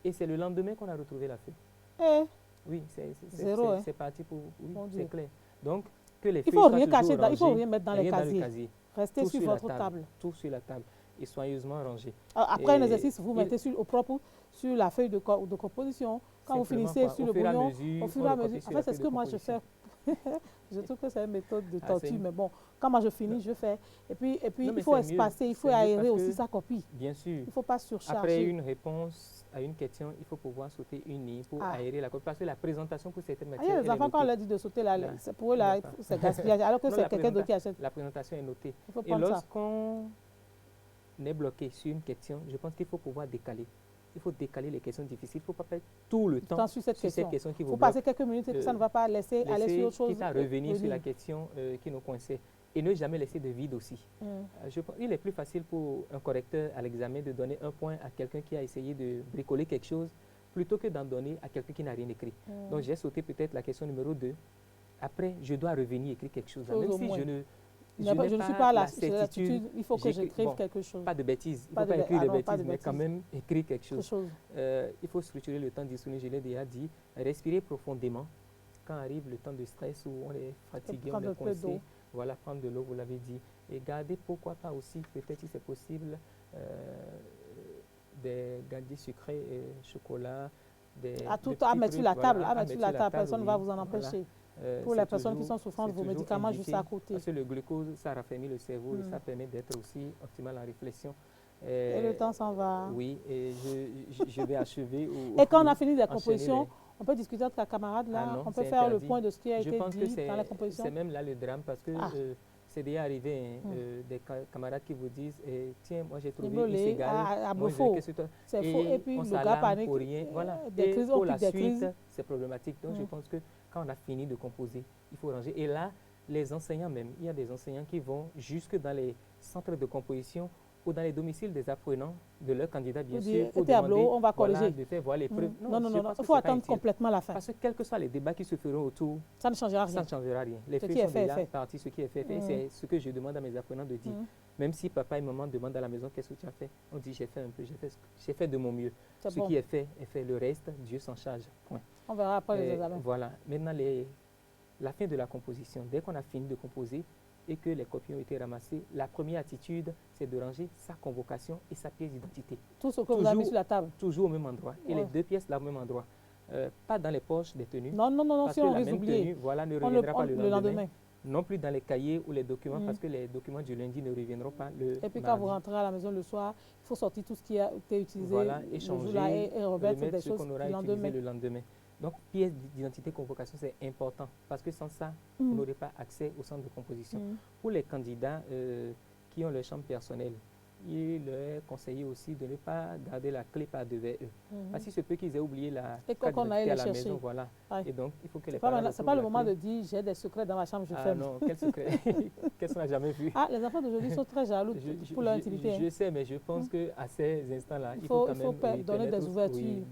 Et c'est le lendemain qu'on a retrouvé la feuille. Oui, c'est parti pour... Oui, c'est clair. Donc, que les il ne faut rien cacher, il ne faut rien mettre dans les casiers. Restez sur votre table. Tout sur la table et soigneusement rangé. Après un exercice, vous mettez au propre sur la feuille de composition. Quand vous finissez sur le brouillon, au fur et à mesure. En fait, c'est ce que moi je fais. Je trouve que c'est une méthode de torture, mais bon, quand moi je finis, je fais. Et puis il faut espacer, il faut aérer aussi sa copie. Bien sûr. Il ne faut pas surcharger. Après une réponse à une question, il faut pouvoir sauter une ligne pour aérer la copie. Parce que la présentation pour certaines matières. Il y a des enfants, quand on leur dit de sauter, pour eux, c'est gaspillage. Alors que c'est quelqu'un d'autre qui achète. La présentation est notée. Et lorsqu'on est bloqué sur une question, je pense qu'il faut pouvoir décaler. Il faut décaler les questions difficiles. Il ne faut pas perdre tout le temps sur cette question qui vous bloque. Il faut passer quelques minutes et que ça ne va pas laisser aller sur autre chose. Quitte à revenir sur la question qui nous coinçait. Et ne jamais laisser de vide aussi. Il est plus facile pour un correcteur à l'examen de donner un point à quelqu'un qui a essayé de bricoler quelque chose plutôt que d'en donner à quelqu'un qui n'a rien écrit. Donc j'ai sauté peut-être la question numéro 2. Après, je dois revenir écrire quelque chose. Même si je ne suis pas à la certitude, il faut que j'écrive quelque chose. Pas de bêtises, il ne faut pas écrire de bêtises, mais quand même écrire quelque chose. Il faut structurer le temps disponible, je l'ai déjà dit, respirer profondément quand arrive le temps de stress où on est fatigué, on est coincé. Voilà, prendre de l'eau, vous l'avez dit. Et garder, pourquoi pas aussi, peut-être si c'est possible, des gâteaux sucrés, chocolat, à mettre sur la table, personne ne va vous en empêcher. Pour les personnes qui sont souffrantes, vos médicaments juste à côté. Parce que le glucose, ça raffermit le cerveau et ça permet d'être aussi optimal en réflexion. Et le temps s'en va. Oui, et je vais achever. Et quand on a fini la composition, on peut discuter entre camarades là, on peut faire le point de ce qui a été dit dans la composition. C'est même là le drame parce que c'est déjà arrivé des camarades qui vous disent tiens, moi j'ai trouvé une cigale. C'est faux. Et puis le gars panique. Voilà. Et pour la suite, c'est problématique. Donc je pense que quand on a fini de composer, il faut ranger. Et là, les enseignants même, il y a des enseignants qui vont jusque dans les centres de composition ou dans les domiciles des apprenants de leurs candidats, bien sûr, pour demander on va corriger. De faire voir les preuves. Non, il faut attendre complètement la fin. Parce que quels que soient les débats qui se feront autour, ça ne changera rien. Ça ne changera rien. Les faits sont déjà partis, ce qui est fait. C'est ce que je demande à mes apprenants de dire. Même si papa et maman demandent à la maison qu'est-ce que tu as fait, on dit j'ai fait un peu, j'ai fait de mon mieux. Ce qui est fait. Le reste, Dieu s'en charge. Point. On verra après les examens. Voilà. Maintenant, la fin de la composition. Dès qu'on a fini de composer et que les copies ont été ramassées, la première attitude, c'est de ranger sa convocation et sa pièce d'identité. Tout ce que vous avez mis sur la table. Toujours au même endroit. Et les deux pièces là au même endroit. Pas dans les poches des tenues. Non, parce si que on la les même oublie, tenue, voilà, ne reviendra pas le lendemain. Non plus dans les cahiers ou les documents, parce que les documents du lundi ne reviendront pas le Et puis quand vous rentrez à la maison le soir, il faut sortir tout ce qui a été utilisé. Voilà, échanger, et remettre des choses qu'on aura utilisé le lendemain. Donc, pièce d'identité, convocation, c'est important parce que sans ça, vous n'aurez pas accès au centre de composition. Pour les candidats qui ont leur chambre personnelle, il leur est conseillé aussi de ne pas garder la clé par devers eux. Parce qu'il se peut qu'ils aient oublié la carte d'identité à la maison. Voilà. Et donc, il faut que les parents... C'est pas le moment de dire j'ai des secrets dans ma chambre, je ferme. Ah non, quel secret? Qu'est-ce qu'on n'a jamais vu? Ah, les enfants d'aujourd'hui sont très jaloux pour leur intimité. Je sais, mais je pense qu'à ces instants-là, il faut quand même donner des ouvertures,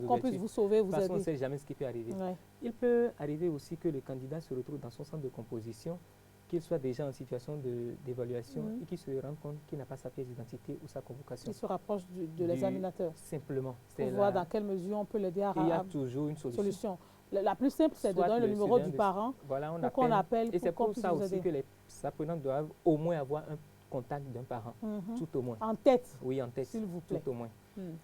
qu'on puisse vous sauver, vous aider. Parce qu'on ne sait jamais ce qui peut arriver. Ouais. Il peut arriver aussi que le candidat se retrouve dans son centre de composition, qu'il soit déjà en situation d'évaluation et qu'il se rende compte qu'il n'a pas sa pièce d'identité ou sa convocation. Il se rapproche de l'examinateur. Simplement. Pour voir dans quelle mesure on peut l'aider à... Il y a toujours une solution. La plus simple, c'est de donner le numéro du parent pour qu'on appelle. Et c'est pour ça aussi que les apprenants doivent au moins avoir un contact d'un parent, tout au moins. En tête. Oui, en tête, s'il vous plaît. tout au moins.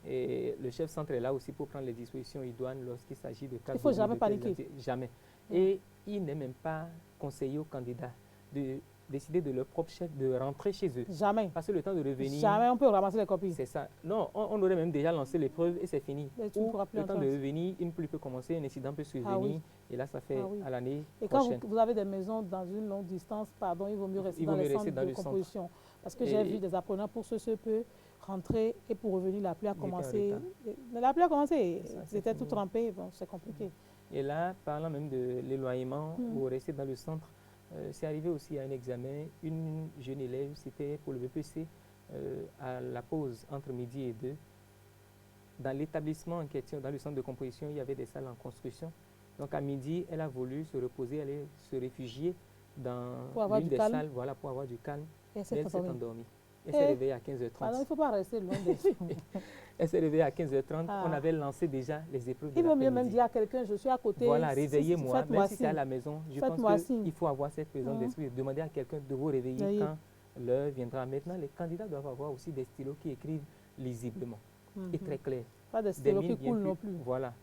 Et le chef centre est là aussi pour prendre les dispositions idoines lorsqu'il s'agit de cas. Il ne faut jamais paniquer. Jamais. Et il n'est même pas conseillé aux candidats de décider de leur propre chef de rentrer chez eux. Jamais. Passer le temps de revenir. Jamais on peut ramasser les copies. C'est ça. Non, on aurait même déjà lancé l'épreuve et c'est fini. Et ou le temps de revenir, une pluie peut commencer, un incident peut survenir et là ça fait à l'année prochaine. Et quand vous avez des maisons dans une longue distance, pardon, il vaut mieux rester dans les centres de composition. Parce que j'ai vu des apprenants pour ce peu rentrer et pour revenir, la pluie a commencé. La pluie a commencé, c'était tout trempé, bon, c'est compliqué. Et là, parlant même de l'éloignement ou rester dans le centre, c'est arrivé aussi à un examen, une jeune élève, c'était pour le BPC, à la pause entre midi et 2. Dans l'établissement en question, dans le centre de composition, il y avait des salles en construction. Donc à midi, elle a voulu se reposer, aller se réfugier dans l'une des salles, voilà, pour avoir du calme. Et elle s'est endormie. Elle s'est réveillée à 15h30. Alors, il ne faut pas rester loin des Elle s'est réveillée à 15h30. On avait lancé déjà les épreuves. Il vaut mieux même dire à quelqu'un, je suis à côté. Voilà, réveillez-moi. Même si c'est à la maison, je pense qu'il faut avoir cette présence d'esprit. Demander à quelqu'un de vous réveiller quand l'heure viendra. Maintenant, les candidats doivent avoir aussi des stylos qui écrivent lisiblement et très clair. Pas des stylos qui coulent non plus. Voilà.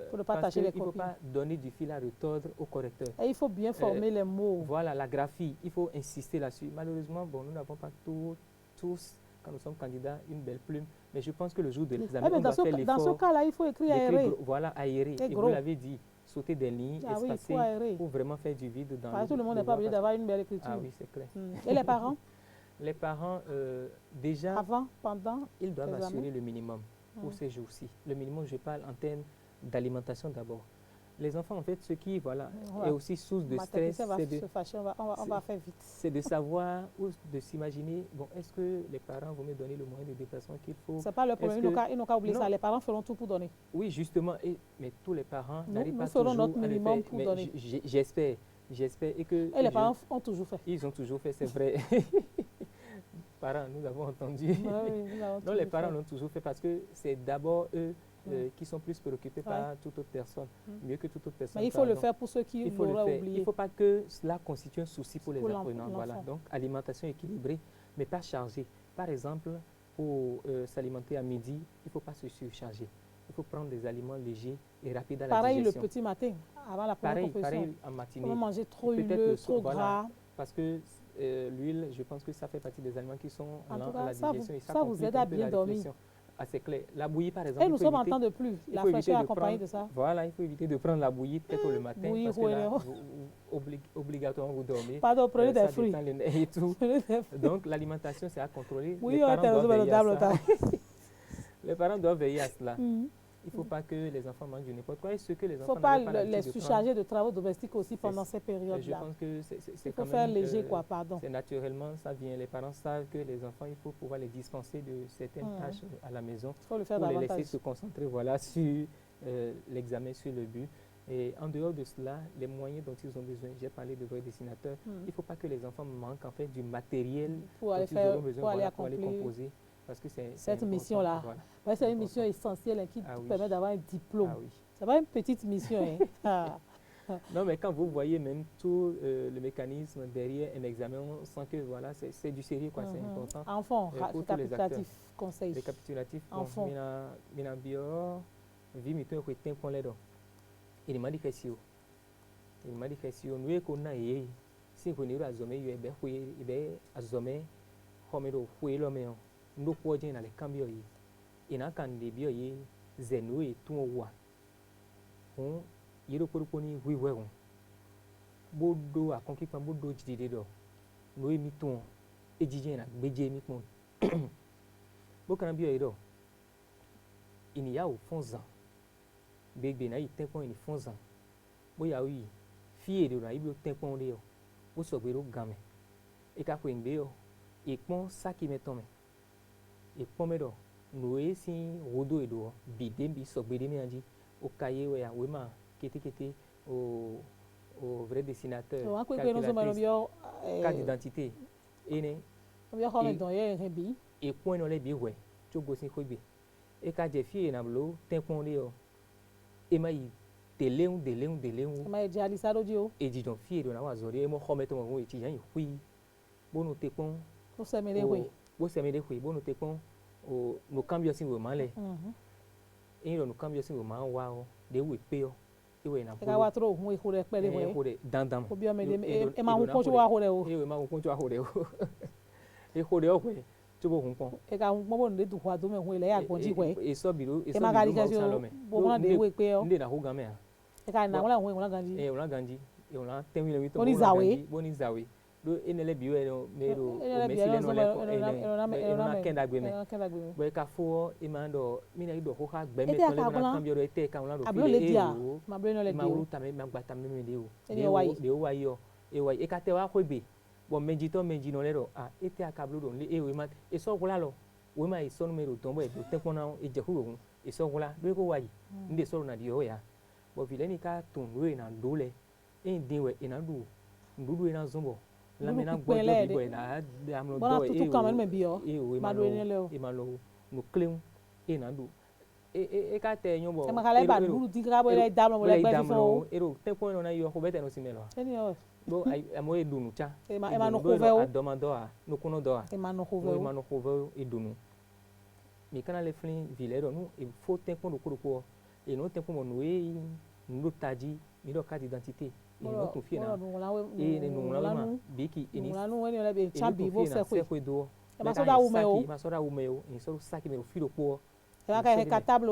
Pour ne pas tâcher les copies. Il ne faut pas donner du fil à retordre au correcteur. Et il faut bien former les mots. Voilà, la graphie, il faut insister là-dessus. Malheureusement, bon, nous n'avons pas tous, quand nous sommes candidats, une belle plume. Mais je pense que le jour de l'examen, on doit faire l'effort. Dans ce cas-là, il faut écrire aéré. Voilà, aéré. Et vous l'avez dit, sauter des lignes, espacer, pour vraiment faire du vide dans tout le monde n'est pas obligé d'avoir une belle écriture. Ah oui, c'est clair. Et les parents? Les parents, déjà, avant, pendant, ils doivent assurer le minimum pour ces jours-ci. Le minimum, je parle en termes d'alimentation d'abord. Les enfants, en fait, ce qui est aussi source de stress, c'est de savoir ou de s'imaginer, bon, est-ce que les parents vont me donner le moyen de déplacement qu'il faut? C'est pas le problème, ils n'ont qu'à oublier ça, les parents feront tout pour donner. Oui, justement, mais tous les parents n'arrivent pas toujours. Nous ferons toujours notre minimum pour donner. J'espère. Et les parents ont toujours fait. Ils ont toujours fait, c'est vrai. Parents, nous avons entendu. Non, les parents l'ont toujours fait parce que c'est d'abord eux qui sont plus préoccupés par toute autre personne, mieux que toute autre personne. Mais il faut le faire pour ceux qui l'auraient oublié. Il ne faut pas que cela constitue un souci pour les apprenants. Voilà. Donc, alimentation équilibrée, mais pas chargée. Par exemple, pour s'alimenter à midi, il ne faut pas se surcharger. Il faut prendre des aliments légers et rapides à la digestion. Pareil le petit matin, avant la première composition. Pareil en matinée. On va manger trop huileux, trop gras. Parce que l'huile, je pense que ça fait partie des aliments qui sont lents à la digestion. Et ça vous aide à bien dormir. Ah, c'est clair. La bouillie, par exemple. Et nous sommes en temps de pluie. La fraîcheur accompagnée de ça. Voilà, il faut éviter de prendre la bouillie peut-être le matin. Bouillie, parce que là, obligatoirement, vous dormez. Pardon, prenez des fruits. Et tout. Donc, l'alimentation, c'est à contrôler. Les parents doivent veiller à cela. Il ne faut pas que les enfants mangent du n'importe quoi. Il ne faut pas les surcharger de travaux domestiques aussi pendant ces périodes-là. Je pense que c'est quand même... Il faut faire léger, quoi, pardon. C'est naturellement, ça vient. Les parents savent que les enfants, il faut pouvoir les dispenser de certaines tâches à la maison. Il faut le faire pour les laisser se concentrer sur l'examen, sur le but. Et en dehors de cela, les moyens dont ils ont besoin, j'ai parlé de vrais dessinateurs, il ne faut pas que les enfants manquent en fait du matériel pour aller dont ils auront besoin pour aller composer. Parce que cette mission-là, c'est une mission essentielle qui permet d'avoir un diplôme. C'est pas une petite mission. Non, mais quand vous voyez même tout le mécanisme derrière un examen, on sent que voilà, c'est du sérieux, quoi, c'est important. Enfant, récapitulatif, conseil. Récapitulatif, enfant. Mina bio, vi mi to ko tempo ledo. Il m'a dit que si nous éconnons et si vous n'avez pas eu be azome homero fuelo meo ndo poje na le cambio yi ina kan de bio yi zenu e tu wa on yiro porponi wi wegon bodo akonki pa bodo jide do no emi ton ejije na gbeje mi pon Bokana bio edo. Il y a au fond zan. Bébé na itempon ini fond zan. Boya oui. Fille de na iblo tempon de yo. Bo sogbero game. E ka kwengbe yo. E pon sa ki metome. E pon medo. Noé si rodo edo. Bidembi sogbede mi anji. O kaye we ya wema kete au vrai dessinateur. Carte d'identité. Ene. Et point dans les biwé. Tu go sin khoibe. E ka je fie na blo tempon de yo. E mai deleun. Ma e jali saro dio. E di don fie do na wa zori e mo khometo mo e ti yan hui. Bono tepon. Bo semele hui. Bo semele hui. Bono tepon o no cambio sin wo male. E no cambio sin wo ma wa o de wo pe o. E na ka wa tro hun e khore pele we. E khore dandam. Ko bio me e ma hun ko wa khore o. E ma hun ko wa khore o. E khore o kwe. Tubo hun pon. E ka hun pon bo nde du kwa do me hun ile ya gbonji kwe. E so biro e ma gari kasio bo na de we pe o. Nde na ho game a. E ka na wala hun wala ganji. E wala ganji. E wala temi le mi to. Boni zawe. Boni zawe. Do enele biyo e mero o mesile no le ko e na kenda gbeme. Bo e ka fo e ma ndo mi na ido ho ha gbeme to le na cambio do ete ka wala do fi le dia. Ma ble no le ma ru ta me ma gba ta me me de o. De o wa yo. E wa e ka te wa ko be. Bo meji no le ro a ete akablo do le e we ma e so kula lo. We ma e so no me ro ton bo e do te ko na e je hu ro e so kula do ko wa yi. Nde so na di o ya. Bo vile ni ka tun we na do le. E din we e na du. Ndudu e na zombo. La mena gbojo bibo na amlo do e tutu kan me bio ma do ni le o e ma lo no kleun e na do e ka te yon bo e ma kale ba duru di ka bo le dam mo le gbe fo e ro te point na yo ko bete no simelo eni o bo amo e dunu cha e ma no kove o adomando a no kono do a e ma no kove o e ma no kove e dunu mi kana le flin vilero no e fo tempo no kuro e no tempo mo no e no taji mi do carte d'identité e no to fie na e no la ma biki e ni no we ni le be chambi bo se ko do e ma so da ume o ma so da ume o e so saki me o filo po e ma ka he katable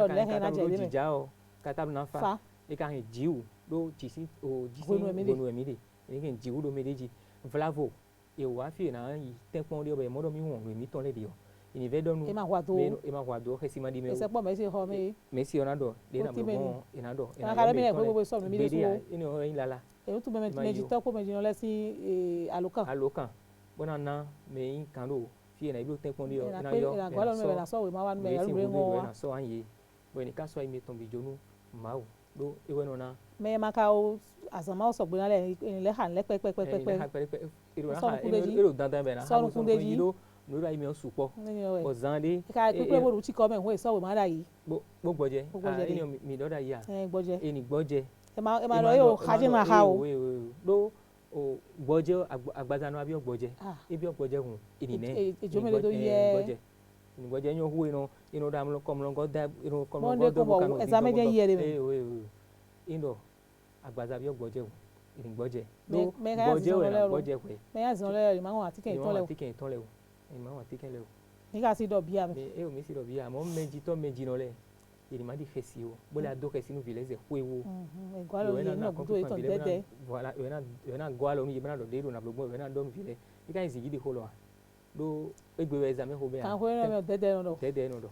le he na je de me jao katable na fa e ka he jiu do jisi o jisi bonu emi de e ke jiu do medeji vlavo e wa fie na yi tempon de o be mo do mi won mi ton le de o ini ve donu e ma hwa do ke sima di me e se po me si ho me Messi onado de na bon enado e na ka me ko bo so mi de so ini o in lala e o tu me meji to ko meji no le si alokan bona na me in kando fie na ibi tempon de o na yo na gwa lo me na so we ma wan me ya re ngo na so anye bo ni ka so imi ton bi jonu ma o do e we no na me ma ka o azama o so gbe na le han le pe ero dandan be na ha so yido no ra imi o supo o zande ka pe bo ru ti ko me we so we ma da yi bo gboje eni mi do da yi a gboje eni gboje e ma lo yo haje ma ha o do o gboje agbaza no abi o gboje ebi o gboje hun eni ne ejo me le do ye gboje eni gboje yan hu ino da mo kom lo go da ino kom lo go do ko examen den ye de indo agbaza bi o gboje hun eni gboje do gboje we na gboje pe me ya zon le ma won atike ton le ìmọ̀ àwọn tíkẹ́ lẹ́wọ̀. nígbà tí dọ̀ bí àmì. ẹ ò mi sí dọ̀ bí àmọ́ méjì tó méjì náà lẹ̀ èdè má di fẹ́ sí o bọ́lá dọ́kẹ́ sínú village kó ewo. ẹ̀gbọ́n ló yẹ náà kótó ètò dẹ́dẹ́. voilà ìwé náà gbọ́ àlọ́ oníyẹ bẹ́ẹ̀ náà dọ̀ déèdò náà gbogbo ìwé náà dọ́nu filẹ̀ i ka yin sigi de ko lọ wa do egbe wẹ examen ko bẹ yan. kan ko yẹn mẹ dẹ́dẹ́ nọ dọ. dẹ́dẹ́ nọ dọ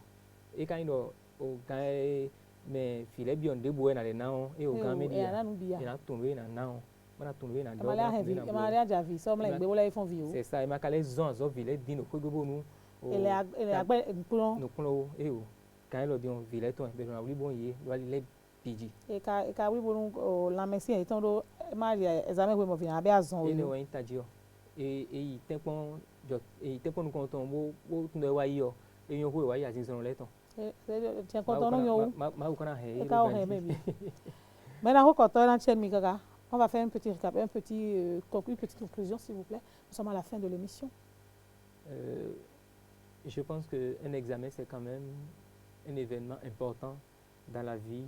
i ka yin dọ o gan ẹ mẹ filẹ̀ bi ọ̀n debo ẹ na lẹ náà ẹ o gan mẹ di yan ẹ na tun lóye na náà mana tun lóye na dọ ẹ ma lẹ àjà fi sọmọlẹ ìgbé wọlé fún vi o. c'est ça ẹ ma kalẹ zọn zọ filẹ̀ din o ko gbogbo nu. ele agbe nkulon nukulo e o kan lo di on filẹ̀ tọn bẹ na wuli bon ye wali lẹ piji. e ka wuli bon o la mesi e ton do ma ri examen we mo fi abẹ azọn o. ene o yin taji o èyí tẹpọn jọ èyí tẹpọn nǹkan tán bó tún lọ wáyé ọ eyín owó ìwáyé àti ìsọ̀rọ̀ lẹ́tàn. tiẹ̀ kọ́tọ́ ló yan o. máa wù kọ́nà hẹ̀ ẹ ká o hẹ̀ mẹ́bi. maintenant ko kọ́tọ́ ẹ̀ náà tiẹ̀ mi kaka on va faire un petit récap un petit une petite conclusion s'il vous plaît nous sommes à la fin de l'émission. Je pense qu'un examen c'est quand même un événement important dans la vie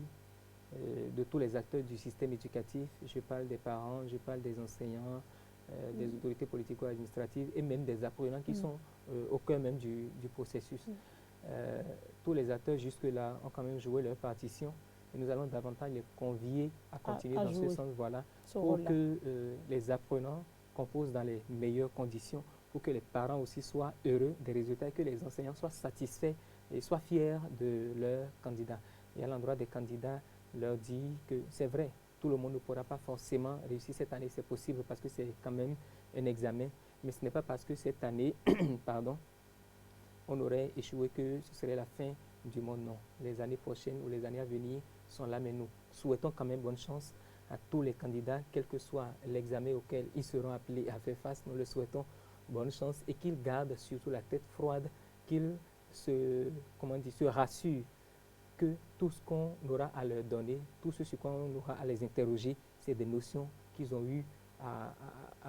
de tous les acteurs du système éducatif. Je parle des parents, je parle des enseignants, des autorités politico-administratives et même des apprenants qui sont au cœur même du processus. Tous les acteurs jusque-là ont quand même joué leur partition et nous allons davantage les convier à continuer dans ce sens, voilà, pour que les apprenants composent dans les meilleures conditions pour que les parents aussi soient heureux des résultats et que les enseignants soient satisfaits et soient fiers de leurs candidats. Et à l'endroit des candidats, leur dit que c'est vrai, tout le monde ne pourra pas forcément réussir cette année, c'est possible parce que c'est quand même un examen, mais ce n'est pas parce que cette année, pardon, on aurait échoué que ce serait la fin du monde, non. Les années prochaines ou les années à venir sont là, mais nous souhaitons quand même bonne chance à tous les candidats, quel que soit l'examen auquel ils seront appelés à faire face. Nous le souhaitons bonne chance et qu'ils gardent surtout la tête froide, qu'ils se rassurent que tout ce qu'on aura à leur donner, tout ce sur quoi on aura à les interroger, c'est des notions qu'ils ont eu à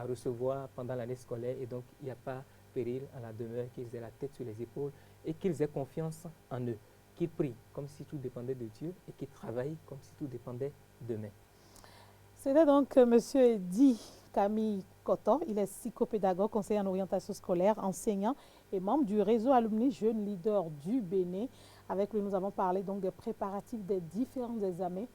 recevoir pendant l'année scolaire et donc il n'y a pas péril à la demeure, qu'ils aient la tête sur les épaules et qu'ils aient confiance en eux, qu'ils prient comme si tout dépendait de Dieu et qu'ils travaillent comme si tout dépendait d'eux-mêmes. C'était donc M. Eddy Camille Coton. Il est psychopédagogue, conseiller en orientation scolaire, enseignant et membre du réseau Alumni Jeunes Leaders du Bénin. Avec lui, nous avons parlé donc des préparatifs des différents examens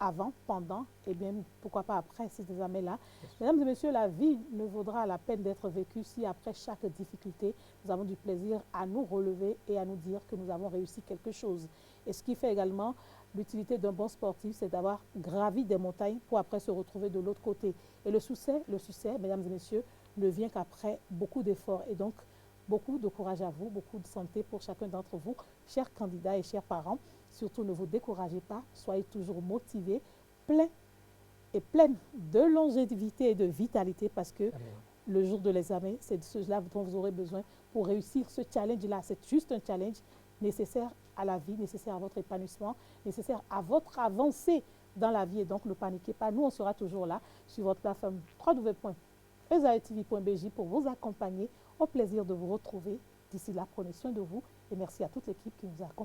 avant, pendant et bien pourquoi pas après ces examens-là. Mesdames et messieurs, la vie ne vaudra la peine d'être vécue si après chaque difficulté, nous avons du plaisir à nous relever et à nous dire que nous avons réussi quelque chose. Et ce qui fait également l'utilité d'un bon sportif, c'est d'avoir gravi des montagnes pour après se retrouver de l'autre côté. Et le succès, mesdames et messieurs, ne vient qu'après beaucoup d'efforts. Et donc, beaucoup de courage à vous, beaucoup de santé pour chacun d'entre vous, chers candidats et chers parents. Surtout, ne vous découragez pas, soyez toujours motivés, pleins de longévité et de vitalité parce que le jour de l'examen, c'est de cela dont vous aurez besoin pour réussir ce challenge-là. C'est juste un challenge nécessaire à la vie, nécessaire à votre épanouissement, nécessaire à votre avancée dans la vie. Et donc, ne paniquez pas. Nous, on sera toujours là sur votre plateforme www.ezaetv.bj pour vous accompagner. Au plaisir de vous retrouver. D'ici là, prenez soin de vous et merci à toute l'équipe qui nous a accompagnés.